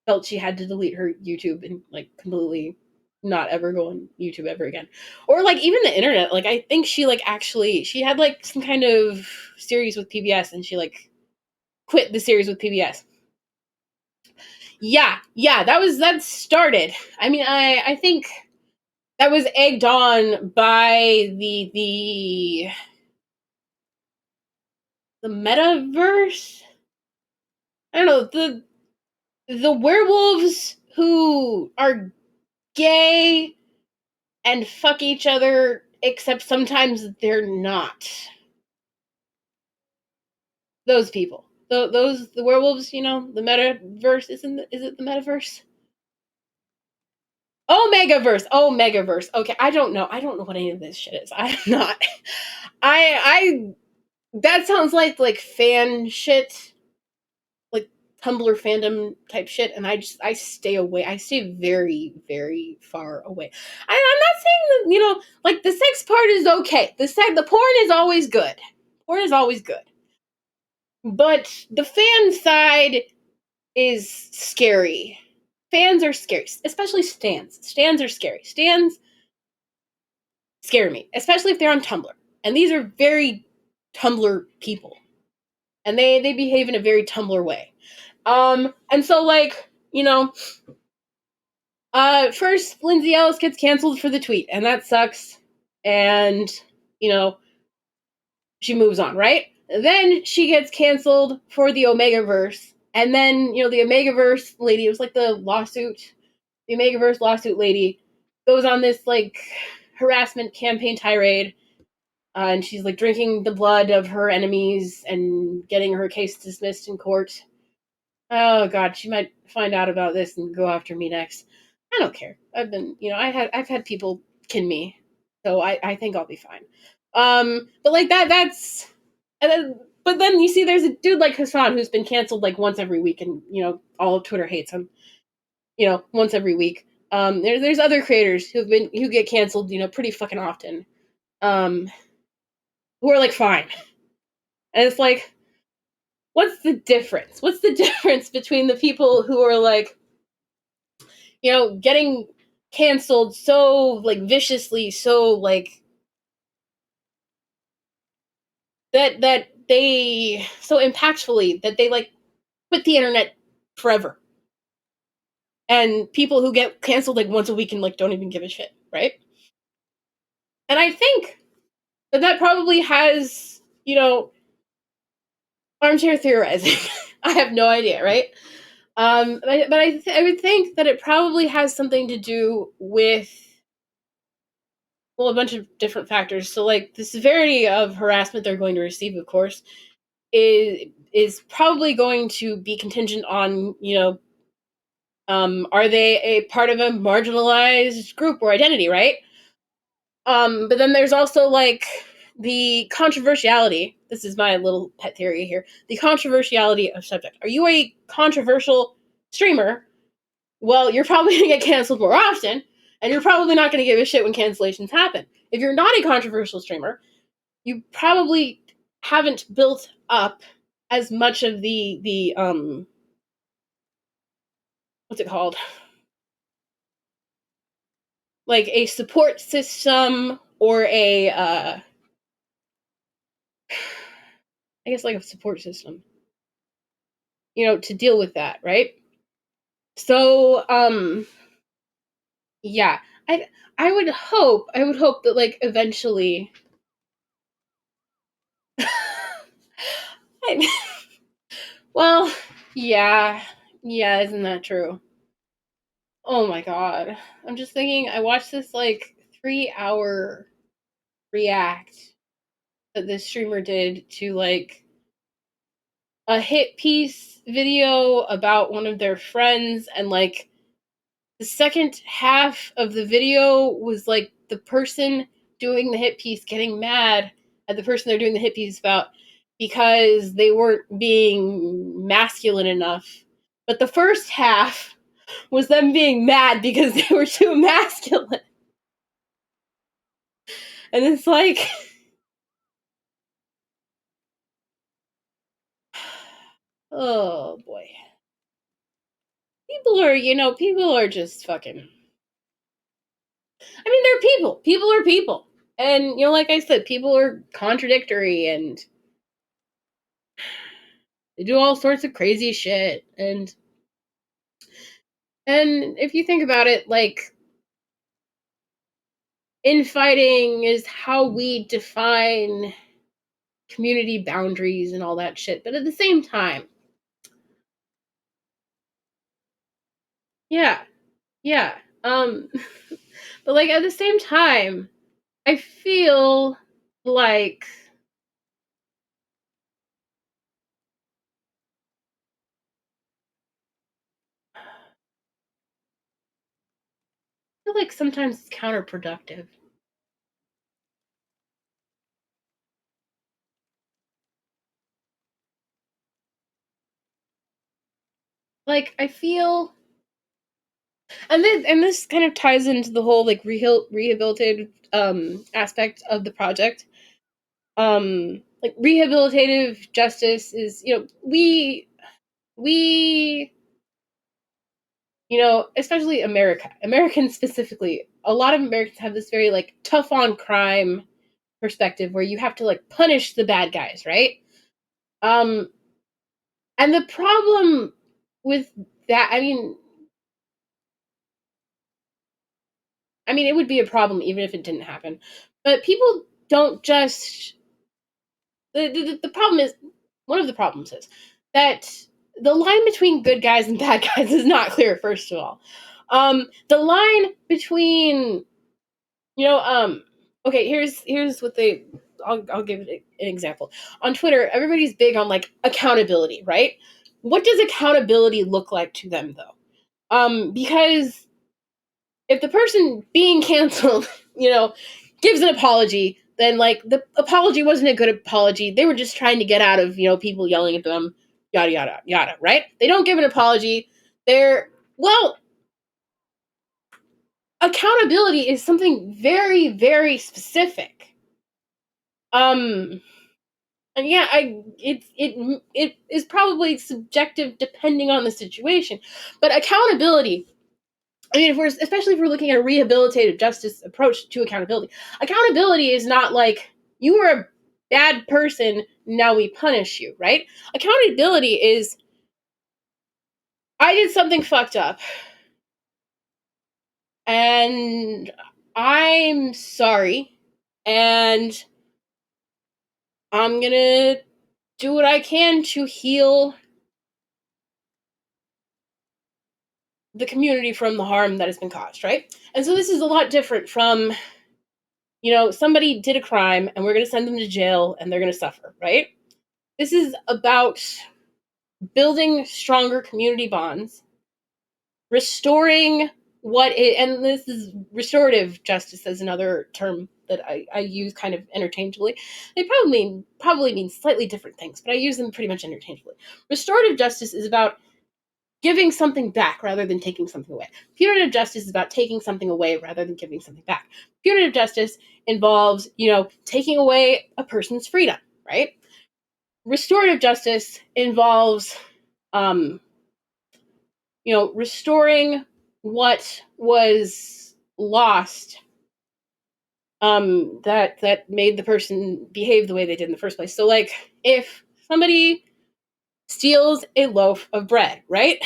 felt she had to delete her YouTube and like completely not ever go on YouTube ever again. Or like even the internet. Like I think she like actually she had like some kind of series with PBS and she like quit the series with PBS. Yeah, that started. I mean, I think that was egged on by the metaverse. I don't know, the werewolves who are gay and fuck each other, except sometimes they're not. Those people. Those the werewolves, the metaverse, is it the metaverse? Oh, megaverse. Oh, megaverse. Okay, I don't know. I don't know what any of this shit is. I'm not. I that sounds like fan shit, like Tumblr fandom type shit, and I stay away. I stay very very far away. I'm not saying that like the sex part is okay. The porn is always good. Porn is always good, but the fan side is scary. Fans are scary, especially stans. Stans are scary. Stans scare me, especially if they're on Tumblr. And these are very Tumblr people, and they behave in a very Tumblr way. And so like first Lindsay Ellis gets canceled for the tweet, and that sucks. And you know, she moves on, right? Then she gets canceled for the Omegaverse, and then the Omegaverse lady, it was like the Omegaverse lawsuit lady, goes on this like harassment campaign tirade, and she's like drinking the blood of her enemies and getting her case dismissed in court. Oh God, she might find out about this and go after me next. I don't care. I've had people kin me, so I think I'll be fine. But like that's and then, but then you see there's a dude like Hassan who's been canceled like once every week, and all of Twitter hates him. Once every week. There's other creators who get canceled, pretty fucking often. Um, who are like fine, and it's like, what's the difference? What's the difference between the people who are like, getting canceled so like viciously, so like that they so impactfully that they like quit the internet forever, and people who get canceled like once a week and like don't even give a shit, right? And I think that probably has armchair theorizing. I have no idea, right? But I would think that it probably has something to do with, well, a bunch of different factors. So like the severity of harassment they're going to receive, of course, is probably going to be contingent on are they a part of a marginalized group or identity, right? But then there's also like the controversiality. This is my little pet theory here. The controversiality of subject. Are you a controversial streamer? Well, you're probably going to get canceled more often, and you're probably not going to give a shit when cancellations happen. If you're not a controversial streamer, you probably haven't built up as much of the what's it called? Like a support system or a I guess like a support system, to deal with that, right? So, yeah, I I would hope that like eventually, Well, yeah. Yeah, isn't that true? Oh my god. I'm just thinking, I watched this like 3 hour react that this streamer did to like a hit piece video about one of their friends, and like the second half of the video was like the person doing the hit piece getting mad at the person they're doing the hit piece about because they weren't being masculine enough. But the first half was them being mad because they were too masculine. And it's like, oh boy. People are just fucking. I mean, they're people. People are people. And, like I said, people are contradictory and they do all sorts of crazy shit. And if you think about it, like, infighting is how we define community boundaries and all that shit. But at the same time, yeah, yeah. But like at the same time, I feel like sometimes it's counterproductive. Like I feel, and this kind of ties into the whole like rehabilitated aspect of the project. Like rehabilitative justice is, we especially Americans specifically, a lot of Americans have this very like tough on crime perspective where you have to like punish the bad guys, right? Um, and the problem with that, I mean, it would be a problem even if it didn't happen. But people don't just. The problem is, one of the problems is that the line between good guys and bad guys is not clear, first of all. The line between, okay, here's what they. I'll give it an example. On Twitter, everybody's big on like accountability, right? What does accountability look like to them, though? Because if the person being canceled, gives an apology, then like the apology wasn't a good apology. They were just trying to get out of, people yelling at them, yada yada yada, right? They don't give an apology. They're well, accountability is something very, very specific. Um and yeah, it is probably subjective depending on the situation. But accountability, I mean, especially if we're looking at a rehabilitative justice approach to accountability is not like you were a bad person, now we punish you, right? Accountability is I did something fucked up and I'm sorry and I'm gonna do what I can to heal the community from the harm that has been caused, right? And so this is a lot different from, somebody did a crime and we're going to send them to jail and they're going to suffer, right? This is about building stronger community bonds, restoring and this is restorative justice as another term that I use kind of interchangeably. They probably mean slightly different things, but I use them pretty much interchangeably. Restorative justice is about giving something back rather than taking something away. Punitive justice is about taking something away rather than giving something back. Punitive justice involves, taking away a person's freedom, right? Restorative justice involves, um, restoring what was lost, that made the person behave the way they did in the first place. So, like, if somebody steals a loaf of bread, right?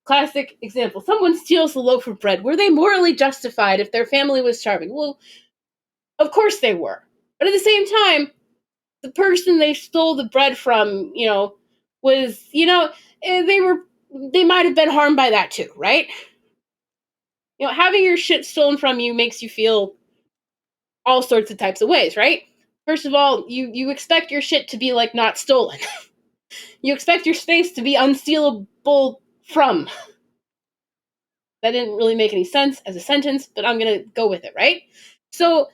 Classic example. Someone steals a loaf of bread. Were they morally justified if their family was starving? Well, of course they were. But at the same time, the person they stole the bread from, was, they might have been harmed by that too, right? Having your shit stolen from you makes you feel all sorts of types of ways, right? First of all, you expect your shit to be like not stolen. You expect your space to be unstealable from. That didn't really make any sense as a sentence, but I'm gonna go with it, right? So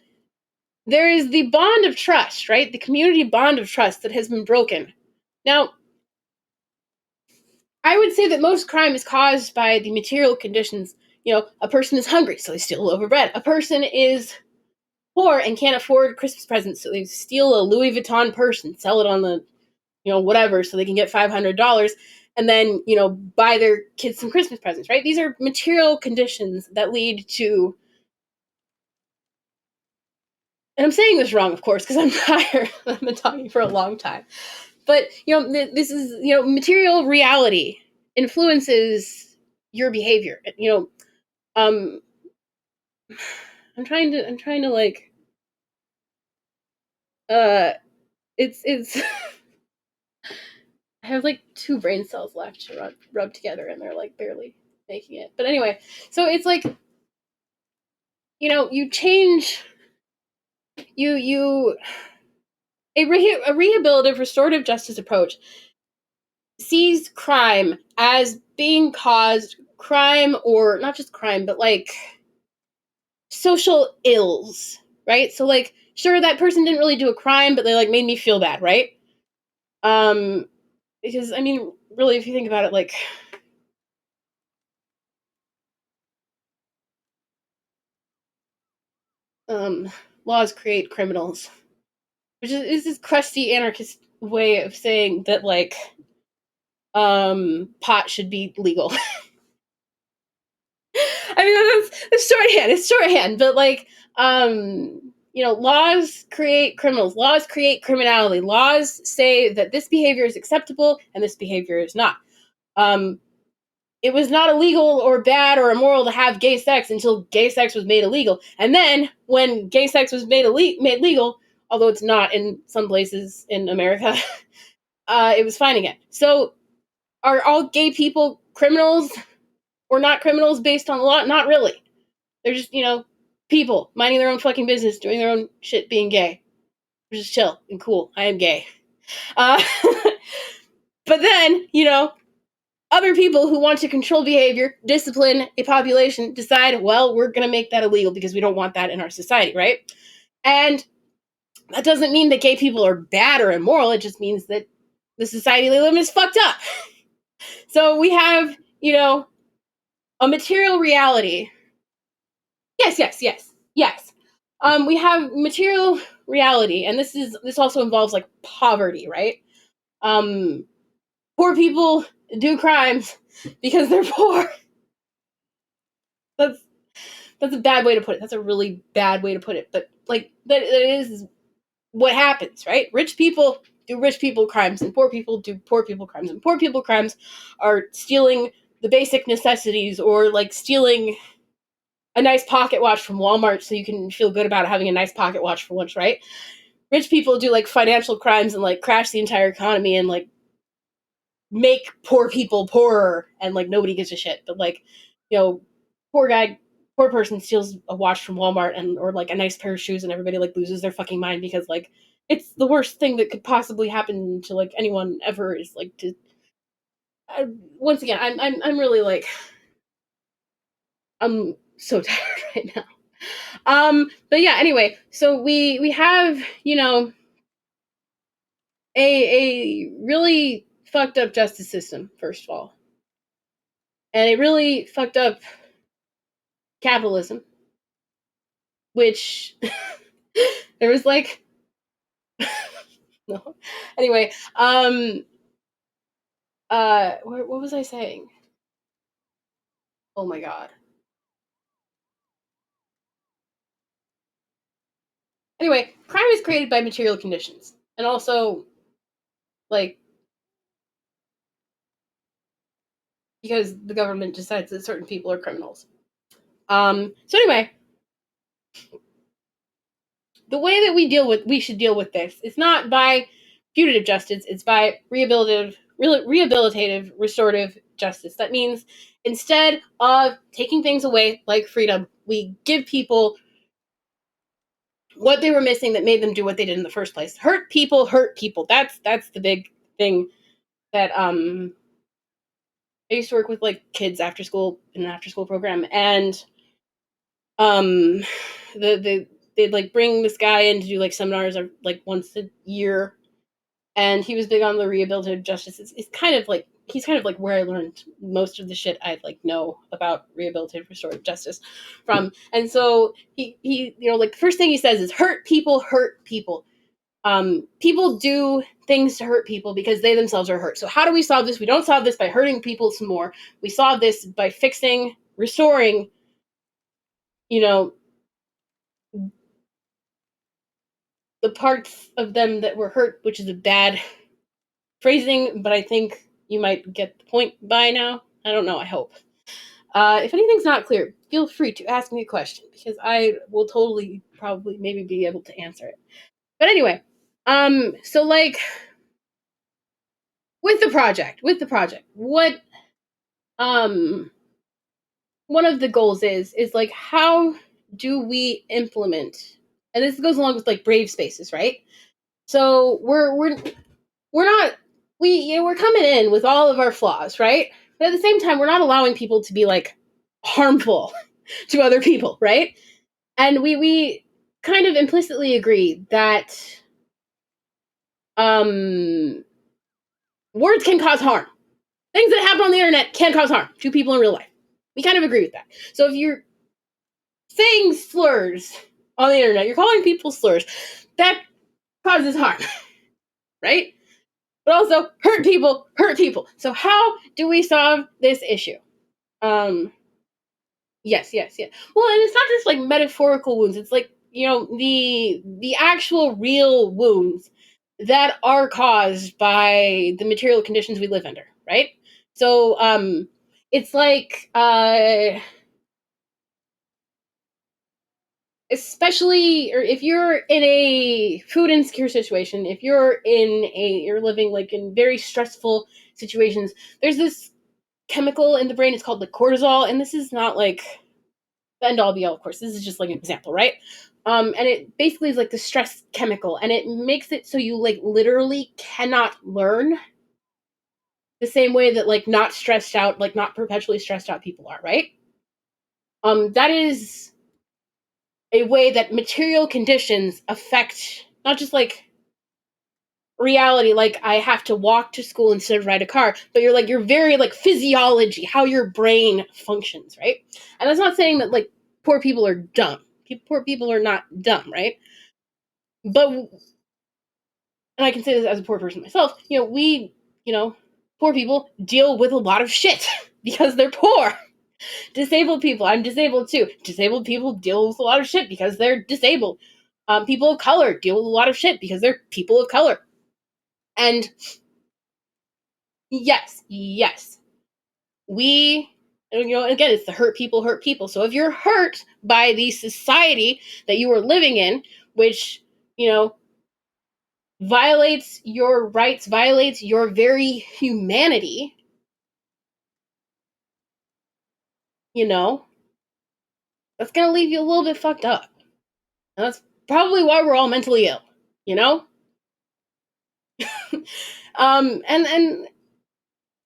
there is the bond of trust, right? The community bond of trust that has been broken. Now, I would say that most crime is caused by the material conditions. A person is hungry, so they steal a loaf of bread. A person is poor and can't afford Christmas presents, so they steal a Louis Vuitton purse and sell it on the, whatever, so they can get $500 and then, buy their kids some Christmas presents, right? These are material conditions that lead to, and I'm saying this wrong, of course, because I'm tired. I've been talking for a long time. But, this is, material reality influences your behavior. Um, I'm trying to like, it's, I have like 2 brain cells left to rub together and they're like barely making it. But anyway, so it's like, you change, you, a rehabilitative restorative justice approach sees crime as being caused crime, or not just crime, but like social ills, right? So like, sure, that person didn't really do a crime, but they like made me feel bad, right? Because I mean, really, if you think about it, like, laws create criminals, which is this crusty anarchist way of saying that like, pot should be legal. I mean, that's shorthand. It's shorthand, but like, laws create criminals. Laws create criminality. Laws say that this behavior is acceptable and this behavior is not. It was not illegal or bad or immoral to have gay sex until gay sex was made illegal. And then when gay sex was made legal, although it's not in some places in America, it was fine again. So are all gay people criminals or not criminals based on the law? Not really. They're just, people minding their own fucking business, doing their own shit, being gay. They're just chill and cool. I am gay. Uh, but then, other people who want to control behavior, discipline a population, decide, well, we're going to make that illegal because we don't want that in our society, right? And that doesn't mean that gay people are bad or immoral. It just means that the society they live in is fucked up. So we have, a material reality. Yes. We have material reality, and this also involves like poverty, right? Poor people do crimes because they're poor. That's a bad way to put it. That's a really bad way to put it. But like that is what happens, right? Rich people do rich people crimes, and poor people do poor people crimes. And poor people crimes are stealing the basic necessities, or like stealing a nice pocket watch from Walmart so you can feel good about having a nice pocket watch for once, right? Rich people do like financial crimes and like crash the entire economy and like make poor people poorer, and like nobody gives a shit. But like, poor person steals a watch from Walmart and or like a nice pair of shoes, and everybody like loses their fucking mind because like it's the worst thing that could possibly happen to like anyone ever, is like to once again, I'm really like, I'm so tired right now. But yeah, anyway, so we have, a really fucked up justice system, first of all. And a really fucked up capitalism, which there was like no. Anyway, what was I saying? Oh my god. Anyway, crime is created by material conditions. And also like because the government decides that certain people are criminals. So anyway, the way that we should deal with this is not by punitive justice, it's by rehabilitative restorative justice. That means instead of taking things away like freedom, we give people what they were missing that made them do what they did in the first place. Hurt people hurt people. That's the big thing that I used to work with like kids after school in an after school program, and um they'd like bring this guy in to do like seminars like once a year, and he was big on the rehabilitative justice. It's kind of like he's kind of like where I learned most of the shit I like know about rehabilitative restorative justice from. And so he you know, like the first thing he says is hurt people hurt people. People do things to hurt people because they themselves are hurt. So how do we solve this? We don't solve this by hurting people some more. We solve this by fixing, restoring, you know, the parts of them that were hurt, which is a bad phrasing, but I think you might get the point by now. I don't know, I hope. If anything's not clear, feel free to ask me a question because I will totally, probably, maybe be able to answer it. But anyway, so like with the project, what um one of the goals is like how do we implement, and this goes along with like brave spaces, right? So we're not we you know, we're coming in with all of our flaws, right? But at the same time, we're not allowing people to be like harmful to other people, right? And we kind of implicitly agree that um words can cause harm. Things that happen on the internet can cause harm to people in real life. We kind of agree with that. So if you're saying slurs on the internet, you're calling people slurs, that causes harm, right? But also hurt people hurt people. So how do we solve this issue? Um yes. Well, and it's not just like metaphorical wounds. It's like, you know, the actual real wounds that are caused by the material conditions we live under, right? So it's like especially, or if you're in a food insecure situation, if you're living like in very stressful situations, there's this chemical in the brain. It's called like cortisol, and this is not like the end all be all, of course. This is just like an example, right? And it basically is like the stress chemical, and it makes it so you like literally cannot learn the same way that like not stressed out, like not perpetually stressed out people are, right? That is a way that material conditions affect not just like reality, like I have to walk to school instead of ride a car, but you're like your very like physiology, how your brain functions, right? And that's not saying that like poor people are dumb. Poor people are not dumb, right? But, and I can say this as a poor person myself, you know, you know, poor people deal with a lot of shit because they're poor. Disabled people, I'm disabled too. Disabled people deal with a lot of shit because they're disabled. People of color deal with a lot of shit because they're people of color. And yes, we, you know, again, it's the hurt people hurt people. So if you're hurt by the society that you are living in, which, you know, violates your rights, violates your very humanity, you know, that's gonna leave you a little bit fucked up. And that's probably why we're all mentally ill, you know? And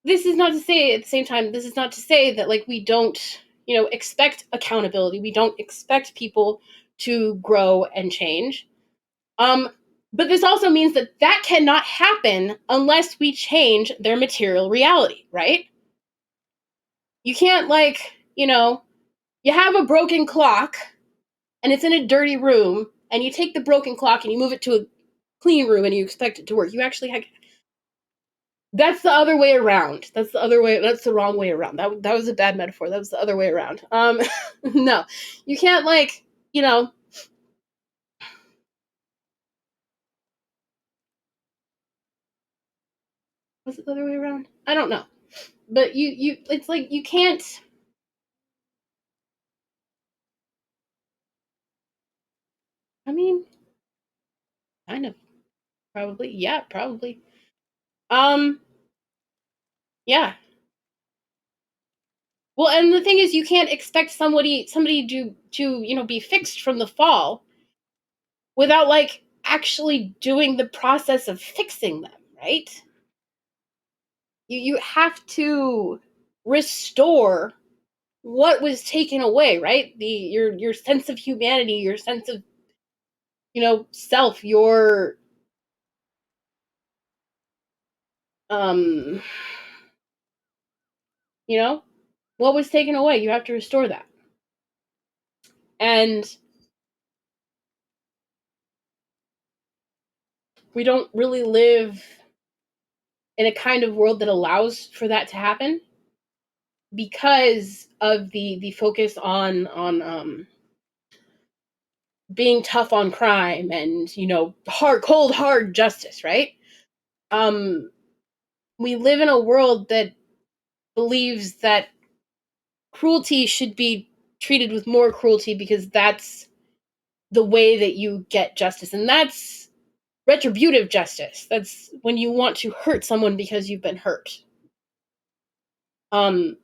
this is not to say, at the same time, this is not to say that like we don't, you know, expect accountability. We don't expect people to grow and change. Um, but this also means that that cannot happen unless we change their material reality, right? You can't like, you know, you have a broken clock and it's in a dirty room, and you take the broken clock and you move it to a clean room and you expect it to work. You actually have, that's the other way around. That's the other way. That's the wrong way around. That was a bad metaphor. That was the other way around. No, you can't like, you know. Was it the other way around? I don't know. But it's like you can't. I mean, Kind of. Probably. Yeah, probably. Um, yeah. Well, and the thing is, you can't expect somebody to be fixed from the fall without like actually doing the process of fixing them, right? You have to restore what was taken away, right? Your sense of humanity, your sense of self, your um you know what was taken away. You have to restore that. And we don't really live in a kind of world that allows for that to happen because of the focus on being tough on crime and hard justice, right? um we live in a world that believes that cruelty should be treated with more cruelty because that's the way that you get justice, and that's retributive justice. That's when you want to hurt someone because you've been hurt. um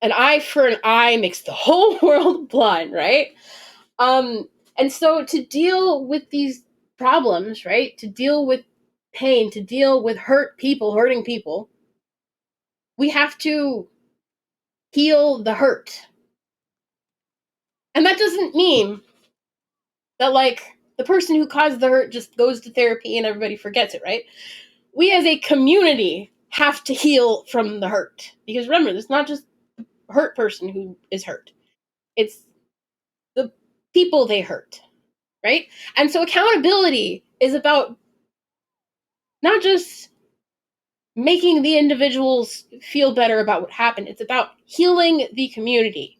an eye for an eye makes the whole world blind, right? um and so to deal with these problems, right, to deal with pain, to deal with hurting people, we have to heal the hurt. And that doesn't mean that like the person who caused the hurt just goes to therapy and everybody forgets it, right? We as a community have to heal from the hurt. Because remember, it's not just the hurt person who is hurt. It's the people they hurt, right? And so accountability is about not just making the individuals feel better about what happened. It's about healing the community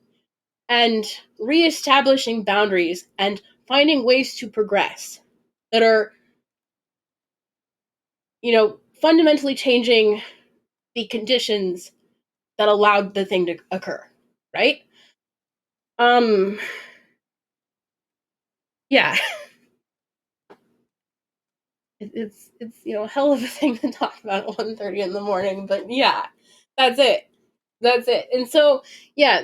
and reestablishing boundaries and finding ways to progress that are, fundamentally changing the conditions that allowed the thing to occur, right? Um, yeah, it's a hell of a thing to talk about at 1:30 in the morning, but yeah, that's it. That's it. And so, yeah,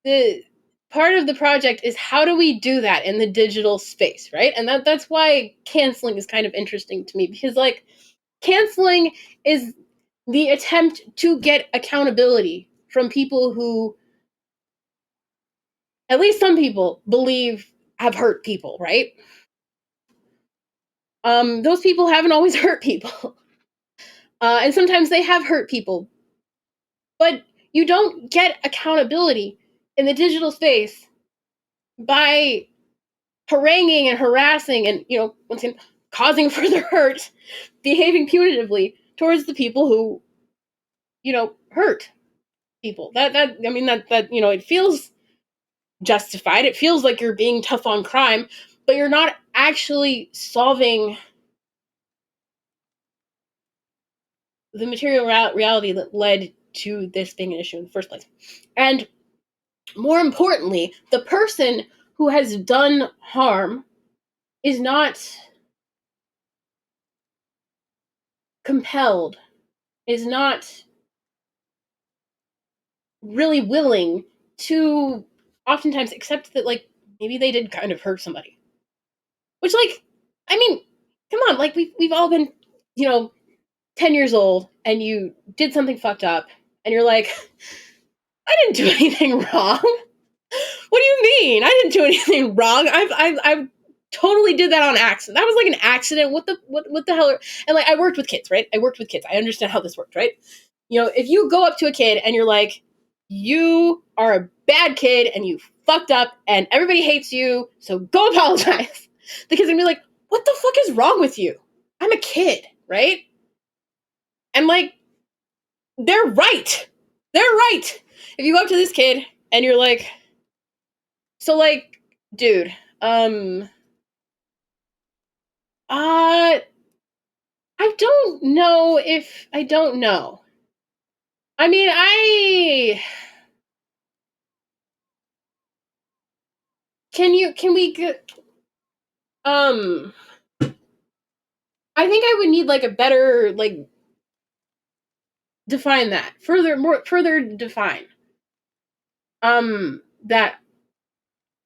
the part of the project is how do we do that in the digital space, right? And that's why canceling is kind of interesting to me because like canceling is the attempt to get accountability from people who, at least some people, believe have hurt people, right? Those people haven't always hurt people. And sometimes they have hurt people, but you don't get accountability in the digital space by haranguing and harassing and, once again, causing further hurt, behaving punitively towards the people who, hurt people. It feels justified. It feels like you're being tough on crime, but you're not actually solving the material reality that led to this being an issue in the first place. And more importantly, the person who has done harm is not compelled, is not really willing to oftentimes accept that, like, maybe they did kind of hurt somebody. Which, like, I mean, come on, like, we've all been, you know, 10 years old and you did something fucked up and you're like, I didn't do anything wrong. What do you mean? I didn't do anything wrong. I've totally did that on accident. That was like an accident. What the hell? And like, I worked with kids, right? I worked with kids. I understand how this worked, right? If you go up to a kid and you're like, you are a bad kid and you fucked up and everybody hates you, so go apologize. The kid's gonna be like, what the fuck is wrong with you? I'm a kid, right? And like, they're right. They're right. If you go up to this kid and you're like, so like, dude, uh, I don't know if I don't know. I mean, can we I think I would need like a better like define that further define that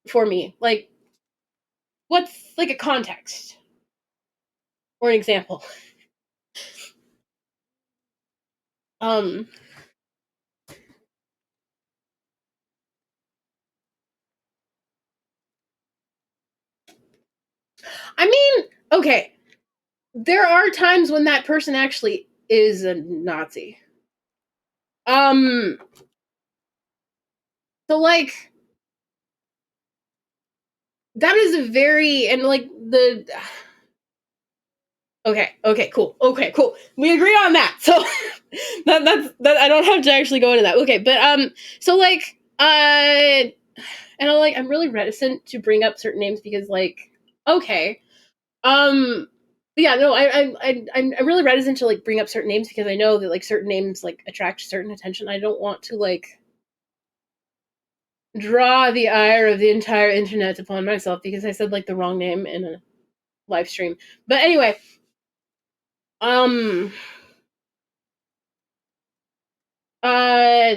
for me, like what's like a context or an example. um I mean, okay, there are times when that person actually is a Nazi. um so like that is a very and like the okay, cool. We agree on that. So that I don't have to actually go into that. Okay, but so like and I'm really reticent to bring up certain names because like okay. Yeah, no, I'm really reticent to like bring up certain names because I know that like certain names like attract certain attention. I don't want to like draw the ire of the entire internet upon myself because I said like the wrong name in a live stream. But anyway, um uh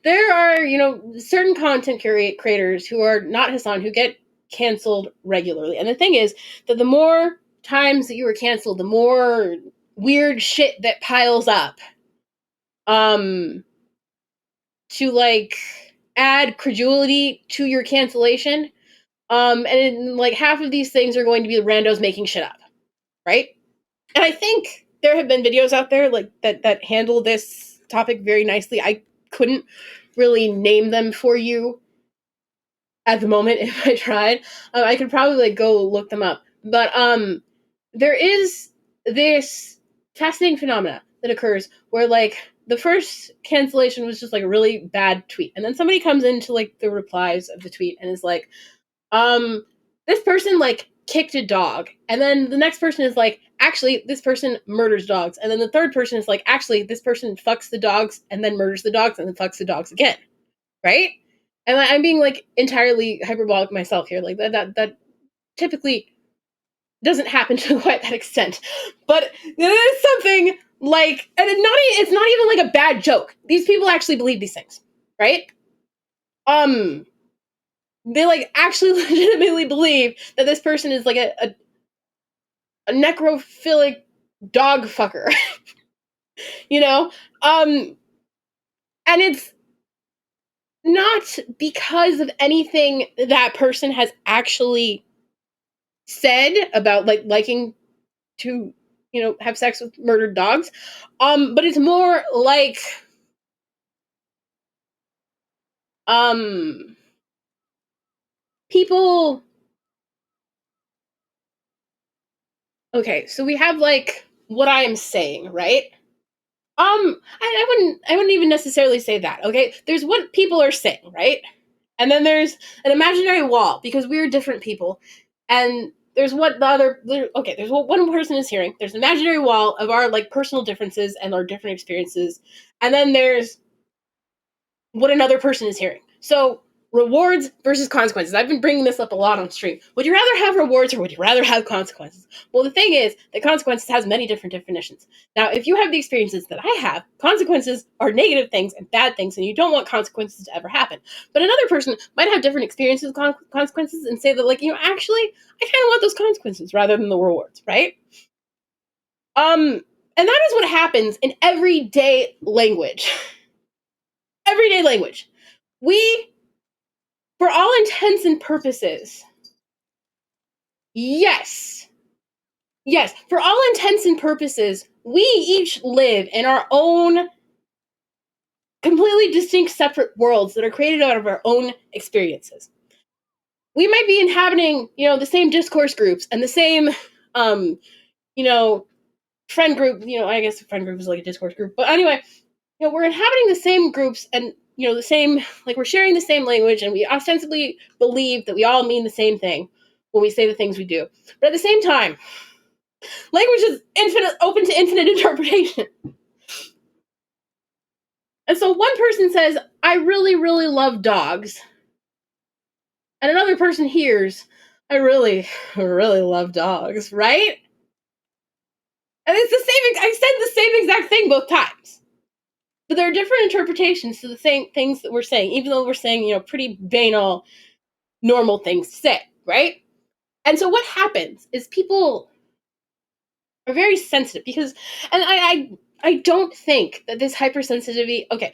there are, certain content creators who are not Hassan who get canceled regularly. And the thing is that the more times that you were canceled, the more weird shit that piles up um to like add credulity to your cancellation. And like half of these things are going to be randos making shit up, right? And I think there have been videos out there like that handle this topic very nicely. I couldn't really name them for you at the moment if I tried. I could probably like go look them up. But there is this fascinating phenomena that occurs where like the first cancellation was just like a really bad tweet, and then somebody comes into like the replies of the tweet and is like, um, this person like kicked a dog, and then the next person is like, actually, this person murders dogs, and then the third person is like, actually, this person fucks the dogs and then murders the dogs and then fucks the dogs again, right? And I'm being like entirely hyperbolic myself here, like that typically doesn't happen to quite that extent, but it is something like, and it's not even like a bad joke. These people actually believe these things, right? Um, they like actually legitimately believe that this person is like a necrophilic dog fucker, you know? And it's not because of anything that person has actually said about like liking to, have sex with murdered dogs. But it's more like um people okay, so we have like what I am saying, right? I wouldn't even necessarily say that. Okay, there's what people are saying, right? And then there's an imaginary wall because we're different people, and there's what the other. Okay, there's what one person is hearing. There's an imaginary wall of our like personal differences and our different experiences, and then there's what another person is hearing. So rewards versus consequences. I've been bringing this up a lot on stream. Would you rather have rewards or would you rather have consequences? Well, the thing is that consequences has many different definitions. Now, if you have the experiences that I have, consequences are negative things and bad things, and you don't want consequences to ever happen. But another person might have different experiences with consequences and say that, like, actually, I kind of want those consequences rather than the rewards, right? And that is what happens in everyday language. Everyday language. We, for all intents and purposes, yes, yes, for all intents and purposes, we each live in our own completely distinct separate worlds that are created out of our own experiences. We might be inhabiting, the same discourse groups and the same, um, you know, friend group, I guess a friend group is like a discourse group, but anyway, we're inhabiting the same groups and, the same, like, we're sharing the same language and we ostensibly believe that we all mean the same thing when we say the things we do. But at the same time, language is open to infinite interpretation. And so one person says, I really, really love dogs. And another person hears, I really, really love dogs, right? And it's the same. I said the same exact thing both times. But there are different interpretations to the same things that we're saying, even though we're saying, pretty banal, normal things to say, right? And so what happens is people are very sensitive because, and I don't think that this hypersensitivity, okay,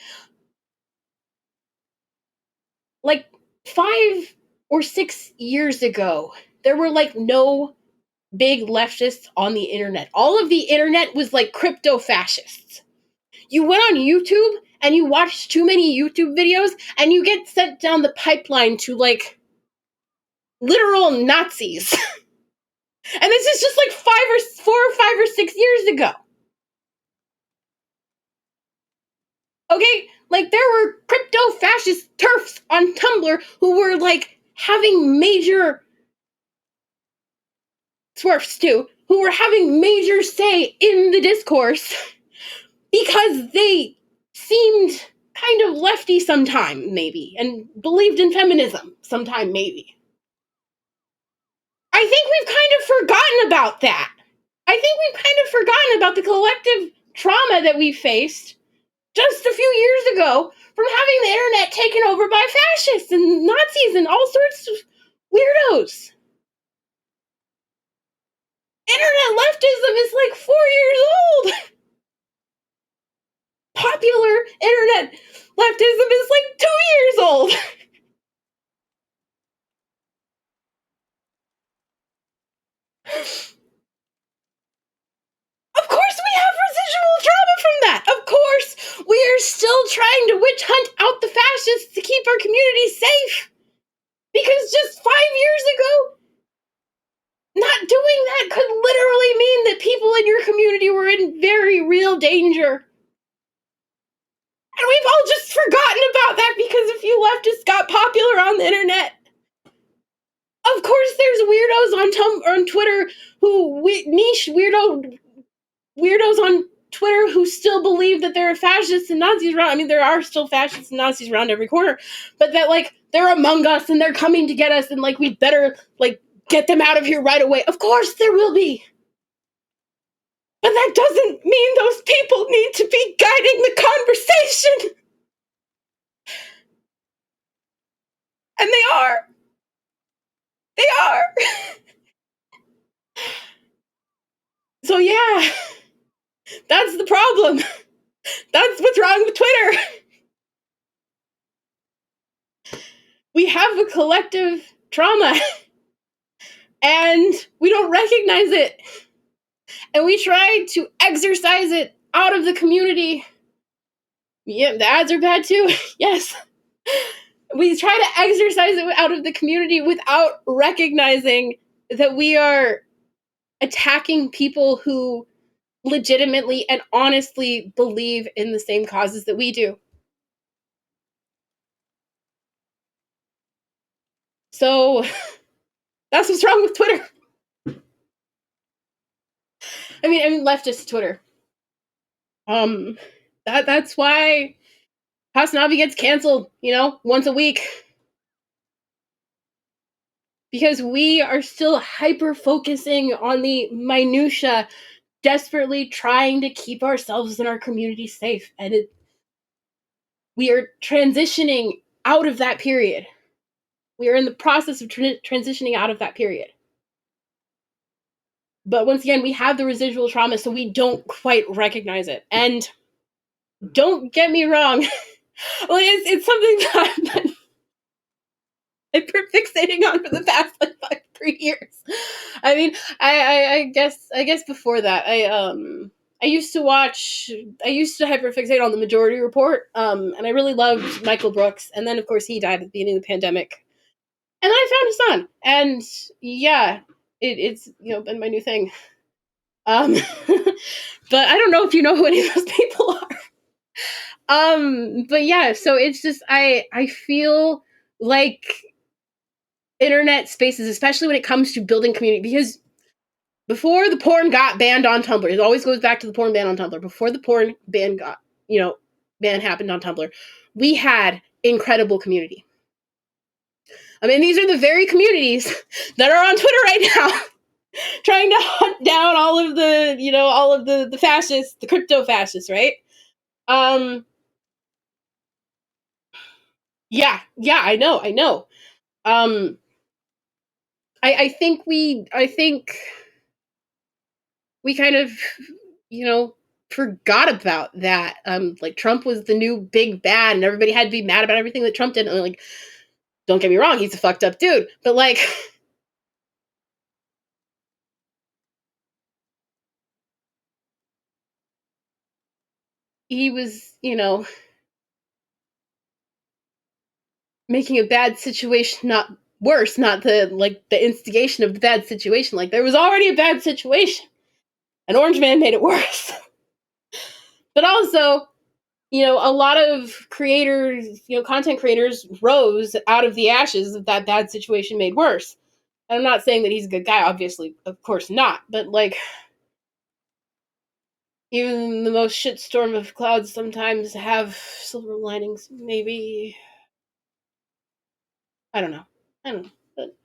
like 5 or 6 years ago, there were like no big leftists on the internet. All of the internet was like crypto fascists. You went on YouTube and you watched too many YouTube videos and you get sent down the pipeline to like literal Nazis. And this is just like 4 or 5 or 6 years ago. Okay? Like there were crypto fascist turfs on Tumblr who were like having major swerfs too, who were having major say in the discourse because they seemed kind of lefty sometime, maybe, and believed in feminism sometime, maybe. I think we've kind of forgotten about that. I think we've kind of forgotten about the collective trauma that we faced just a few years ago from having the internet taken over by fascists and Nazis and all sorts of weirdos. Internet leftism is like 4 years old. Popular internet leftism is like 2 years old. Of course we have residual trauma from that. Of course we are still trying to witch hunt out the fascists to keep our community safe. Because just 5 years ago, not doing that could literally mean that people in your community were in very real danger. And we've all just forgotten about that because a few leftists got popular on the internet. Of course, there's weirdos on Twitter who niche weirdos on Twitter who still believe that there are fascists and Nazis around. I mean, there are still fascists and Nazis around every corner, but that like they're among us and they're coming to get us, and like we better like get them out of here right away. Of course, there will be. But that doesn't mean those people need to be guiding the conversation. And they are. They are. So yeah, that's the problem. That's what's wrong with Twitter. We have a collective trauma and we don't recognize it. And we try to exorcise it out of the community. Yeah, the ads are bad too. Yes. We try to exorcise it out of the community without recognizing that we are attacking people who legitimately and honestly believe in the same causes that we do. So that's what's wrong with Twitter. I mean leftist Twitter. That's why House Navi gets canceled, once a week. Because we are still hyper focusing on the minutia, desperately trying to keep ourselves and our community safe. And we are transitioning out of that period. We are in the process of transitioning out of that period. But once again, we have the residual trauma, so we don't quite recognize it. And don't get me wrong, it's something that I've been hyper-fixating on for the past 3 years. I mean, I guess before that, I used to hyperfixate on the Majority Report, and I really loved Michael Brooks, and then of course he died at the beginning of the pandemic, and I found his son, and yeah, it's been my new thing. But I don't know if you know who any of those people are. But yeah, so it's just I feel like internet spaces, especially when it comes to building community, because before the porn got banned on Tumblr, it always goes back to the porn ban on Tumblr. Before the porn ban ban happened on Tumblr, we had incredible community. I mean, these are the very communities that are on Twitter right now trying to hunt down all of the, all of the fascists, the crypto fascists, right? Yeah, I know. Um, I think we kind of, you know, forgot about that. Like Trump was the new big bad, and everybody had to be mad about everything that Trump did. And like, don't get me wrong, he's a fucked up dude, but like, he was, making a bad situation not worse, not the instigation of the bad situation. Like there was already a bad situation. An orange man made it worse. But also, a lot of creators, content creators rose out of the ashes of that bad situation made worse. And I'm not saying that he's a good guy, obviously, of course not. But like, even the most shitstorm of clouds sometimes have silver linings. Maybe, I don't know. But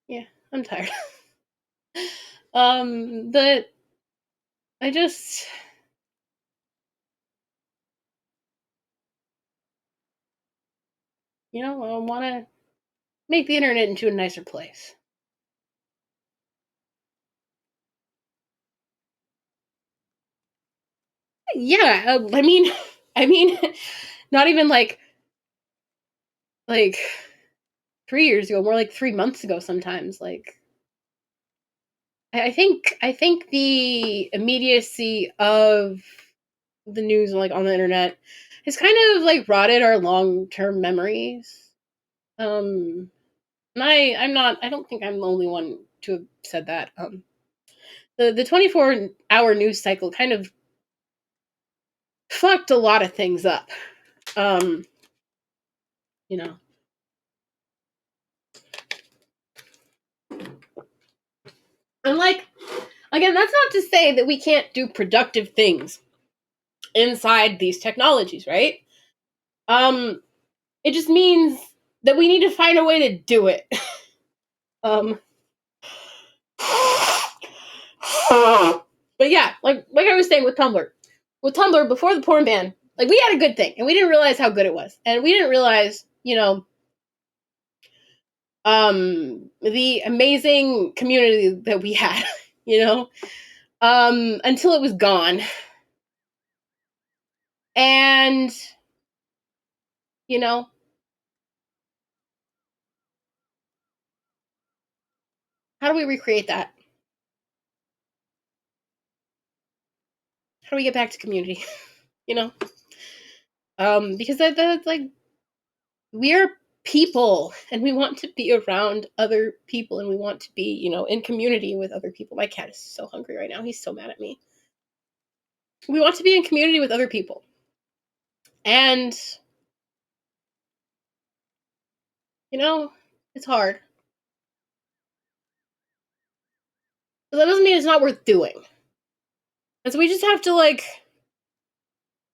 yeah, I'm tired. But I just, I want to make the internet into a nicer place. Yeah, I mean, I mean, not even like 3 years ago, more like 3 months ago. Sometimes, like, I think the immediacy of the news, like on the internet, has kind of like rotted our long term memories. And I don't think I'm the only one to have said that. The 24-hour news cycle kind of fucked a lot of things up. Um, you know. And like, again, that's not to say that we can't do productive things inside these technologies, right? Um, it just means that we need to find a way to do it. um, but yeah, like I was saying with Tumblr before the porn ban, like we had a good thing, and we didn't realize how good it was, and we didn't realize, the amazing community that we had, you know, until it was gone, and you know, how do we recreate that? How do we get back to community? you know, because that's like we are people and we want to be around other people and we want to be, in community with other people. My cat is so hungry right now. He's so mad at me. We want to be in community with other people. And, it's hard. But that doesn't mean it's not worth doing. And so we just have to, like,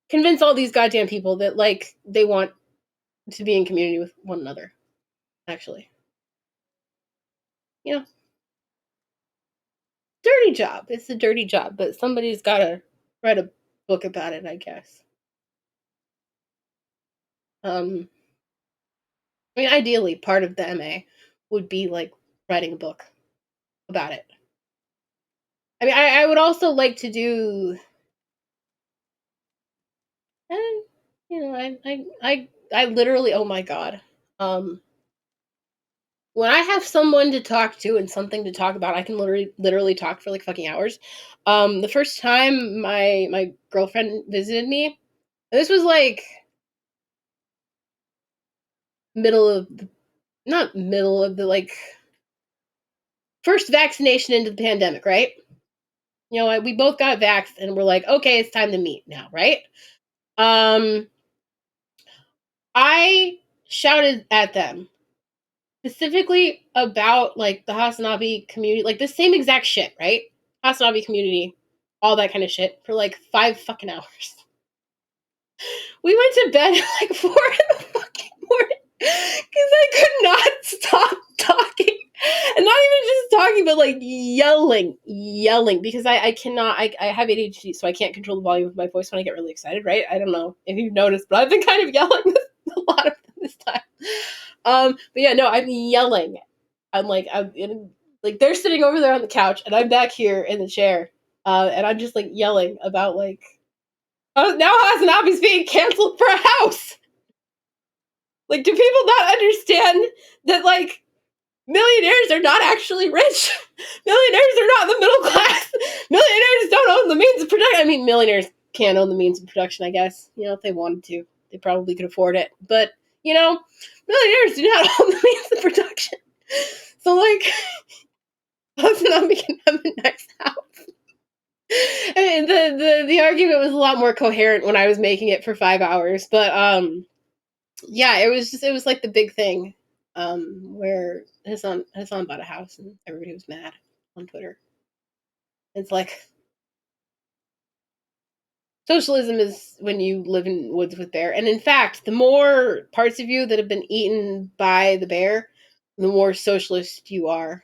convince all these goddamn people that, like, they want to be in community with one another, actually. You know, dirty job. It's a dirty job, but somebody's got to write a book about it, I guess. I mean, ideally, part of the MA would be like writing a book about it. I mean, I would also like to do, eh, I literally, oh my god, um, when I have someone to talk to and something to talk about, I can literally talk for like fucking hours. The first time my girlfriend visited me, this was like not middle of the like first vaccination into the pandemic, right? We both got vaxxed and we're like, okay, it's time to meet now, right? Um, I shouted at them specifically about like the Hasanabi community, like the same exact shit, right? Hasanabi community, all that kind of shit for like 5 fucking hours. We went to bed at like 4 in the fucking morning because I could not stop talking. And not even just talking, but like yelling because I cannot, I have ADHD, so I can't control the volume of my voice when I get really excited, right? I don't know if you've noticed, but I've been kind of yelling a lot of this time. But yeah, no, I'm yelling. Like they're sitting over there on the couch, and I'm back here in the chair, and I'm just like yelling about like, oh, now Hasanabi's being canceled for a house. Like, do people not understand that like millionaires are not actually rich? Millionaires are not the middle class. Millionaires don't own the means of production. I mean, millionaires can't own the means of production, I guess. You know, if they wanted to, they probably could afford it. But, you know, millionaires do not own the means of production. So, like, Hasanabi can have a nice house. I mean, the argument was a lot more coherent when I was making it for 5 hours, but yeah, it was like the big thing, where Hassan bought a house and everybody was mad on Twitter. It's like socialism is when you live in woods with bear, and in fact, the more parts of you that have been eaten by the bear, the more socialist you are.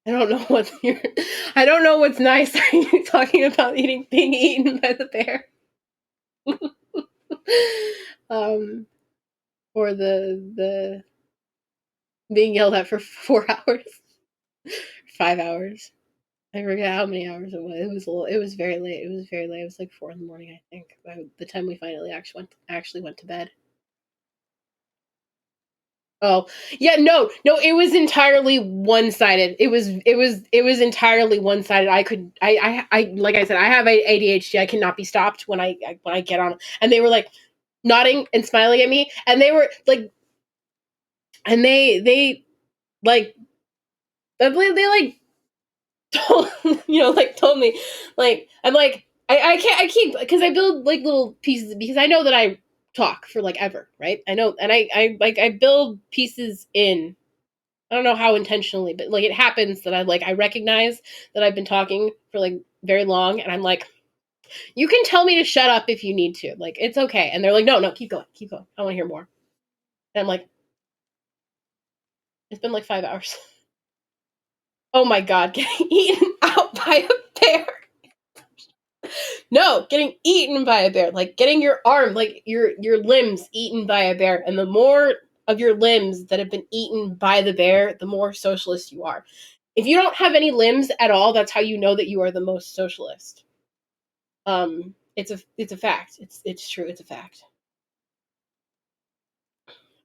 I don't know what you're. I don't know what's nice. Are you talking about being eaten by the bear? um, or the being yelled at for 4 hours, 5 hours. I forget how many hours it was. It was a little, it was very late. It was very late. It was like 4 in the morning, I think, by the time we finally actually went to bed. Oh, yeah, no, it was entirely one-sided. It was entirely one-sided. I like I said, I have ADHD. I cannot be stopped when I get on. And they were like nodding and smiling at me, and they were like, and they like they like told like told me, like I'm like I can't I keep because I build like little pieces because I know that I talk for like ever, right? I know, and I build pieces in. I don't know how intentionally, but like it happens that I recognize that I've been talking for like very long, and I'm like, you can tell me to shut up if you need to, like it's okay. And they're like, no, keep going, keep going. I want to hear more. And I'm like, it's been like 5 hours. Oh my god, getting eaten out by a bear. No, getting eaten by a bear, like getting your arm, like your limbs eaten by a bear, and the more of your limbs that have been eaten by the bear, the more socialist you are. If you don't have any limbs at all, that's how you know that you are the most socialist. It's a fact. It's true. It's a fact.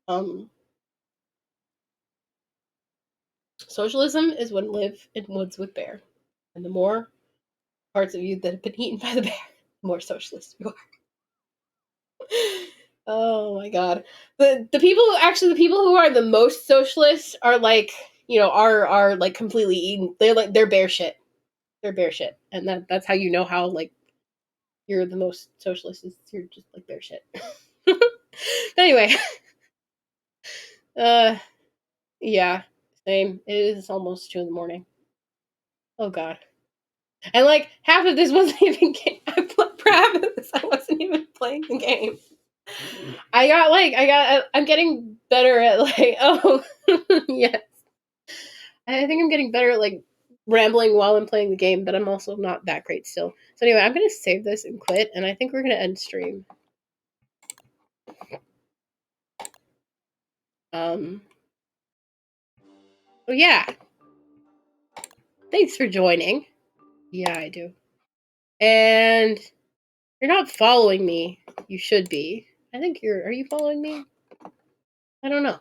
Um, Socialism is when live in woods with bear, and the more parts of you that have been eaten by the bear, the more socialist you are. Oh my god. The people who actually the people who are the most socialist are like, are like completely eaten. They're bear shit. They're bear shit. And that's how you know how like you're the most socialist is you're just like bear shit. But anyway, uh yeah, same. It is almost 2 in the morning. Oh god. And like half of this wasn't even for half of this I wasn't even playing the game. I'm getting better at like yes. I think I'm getting better at like rambling while I'm playing the game, but I'm also not that great still. So anyway, I'm gonna save this and quit, and I think we're gonna end stream. Um oh yeah. Thanks for joining. Yeah, I do. And you're not following me. You should be. I think are you following me? I don't know.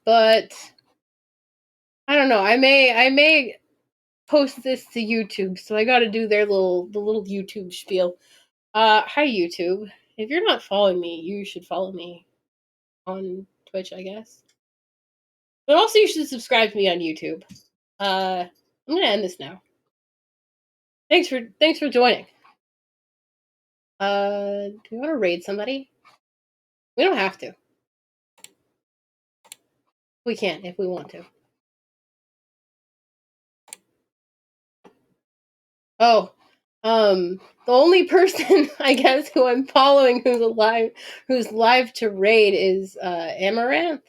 But I don't know. I may post this to YouTube, so I got to do the little YouTube spiel. Hi YouTube. If you're not following me, you should follow me on Twitch, I guess. But also you should subscribe to me on YouTube. I'm gonna end this now. Thanks for joining. Do you want to raid somebody? We don't have to. We can if we want to. Oh, the only person I guess who I'm following who's live to raid is Amaranth.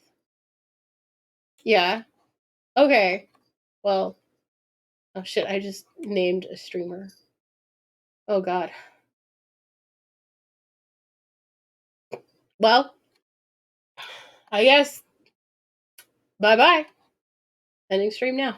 Yeah. Okay. Well, oh shit, I just named a streamer. Oh god. Well, I guess bye bye. Ending stream now.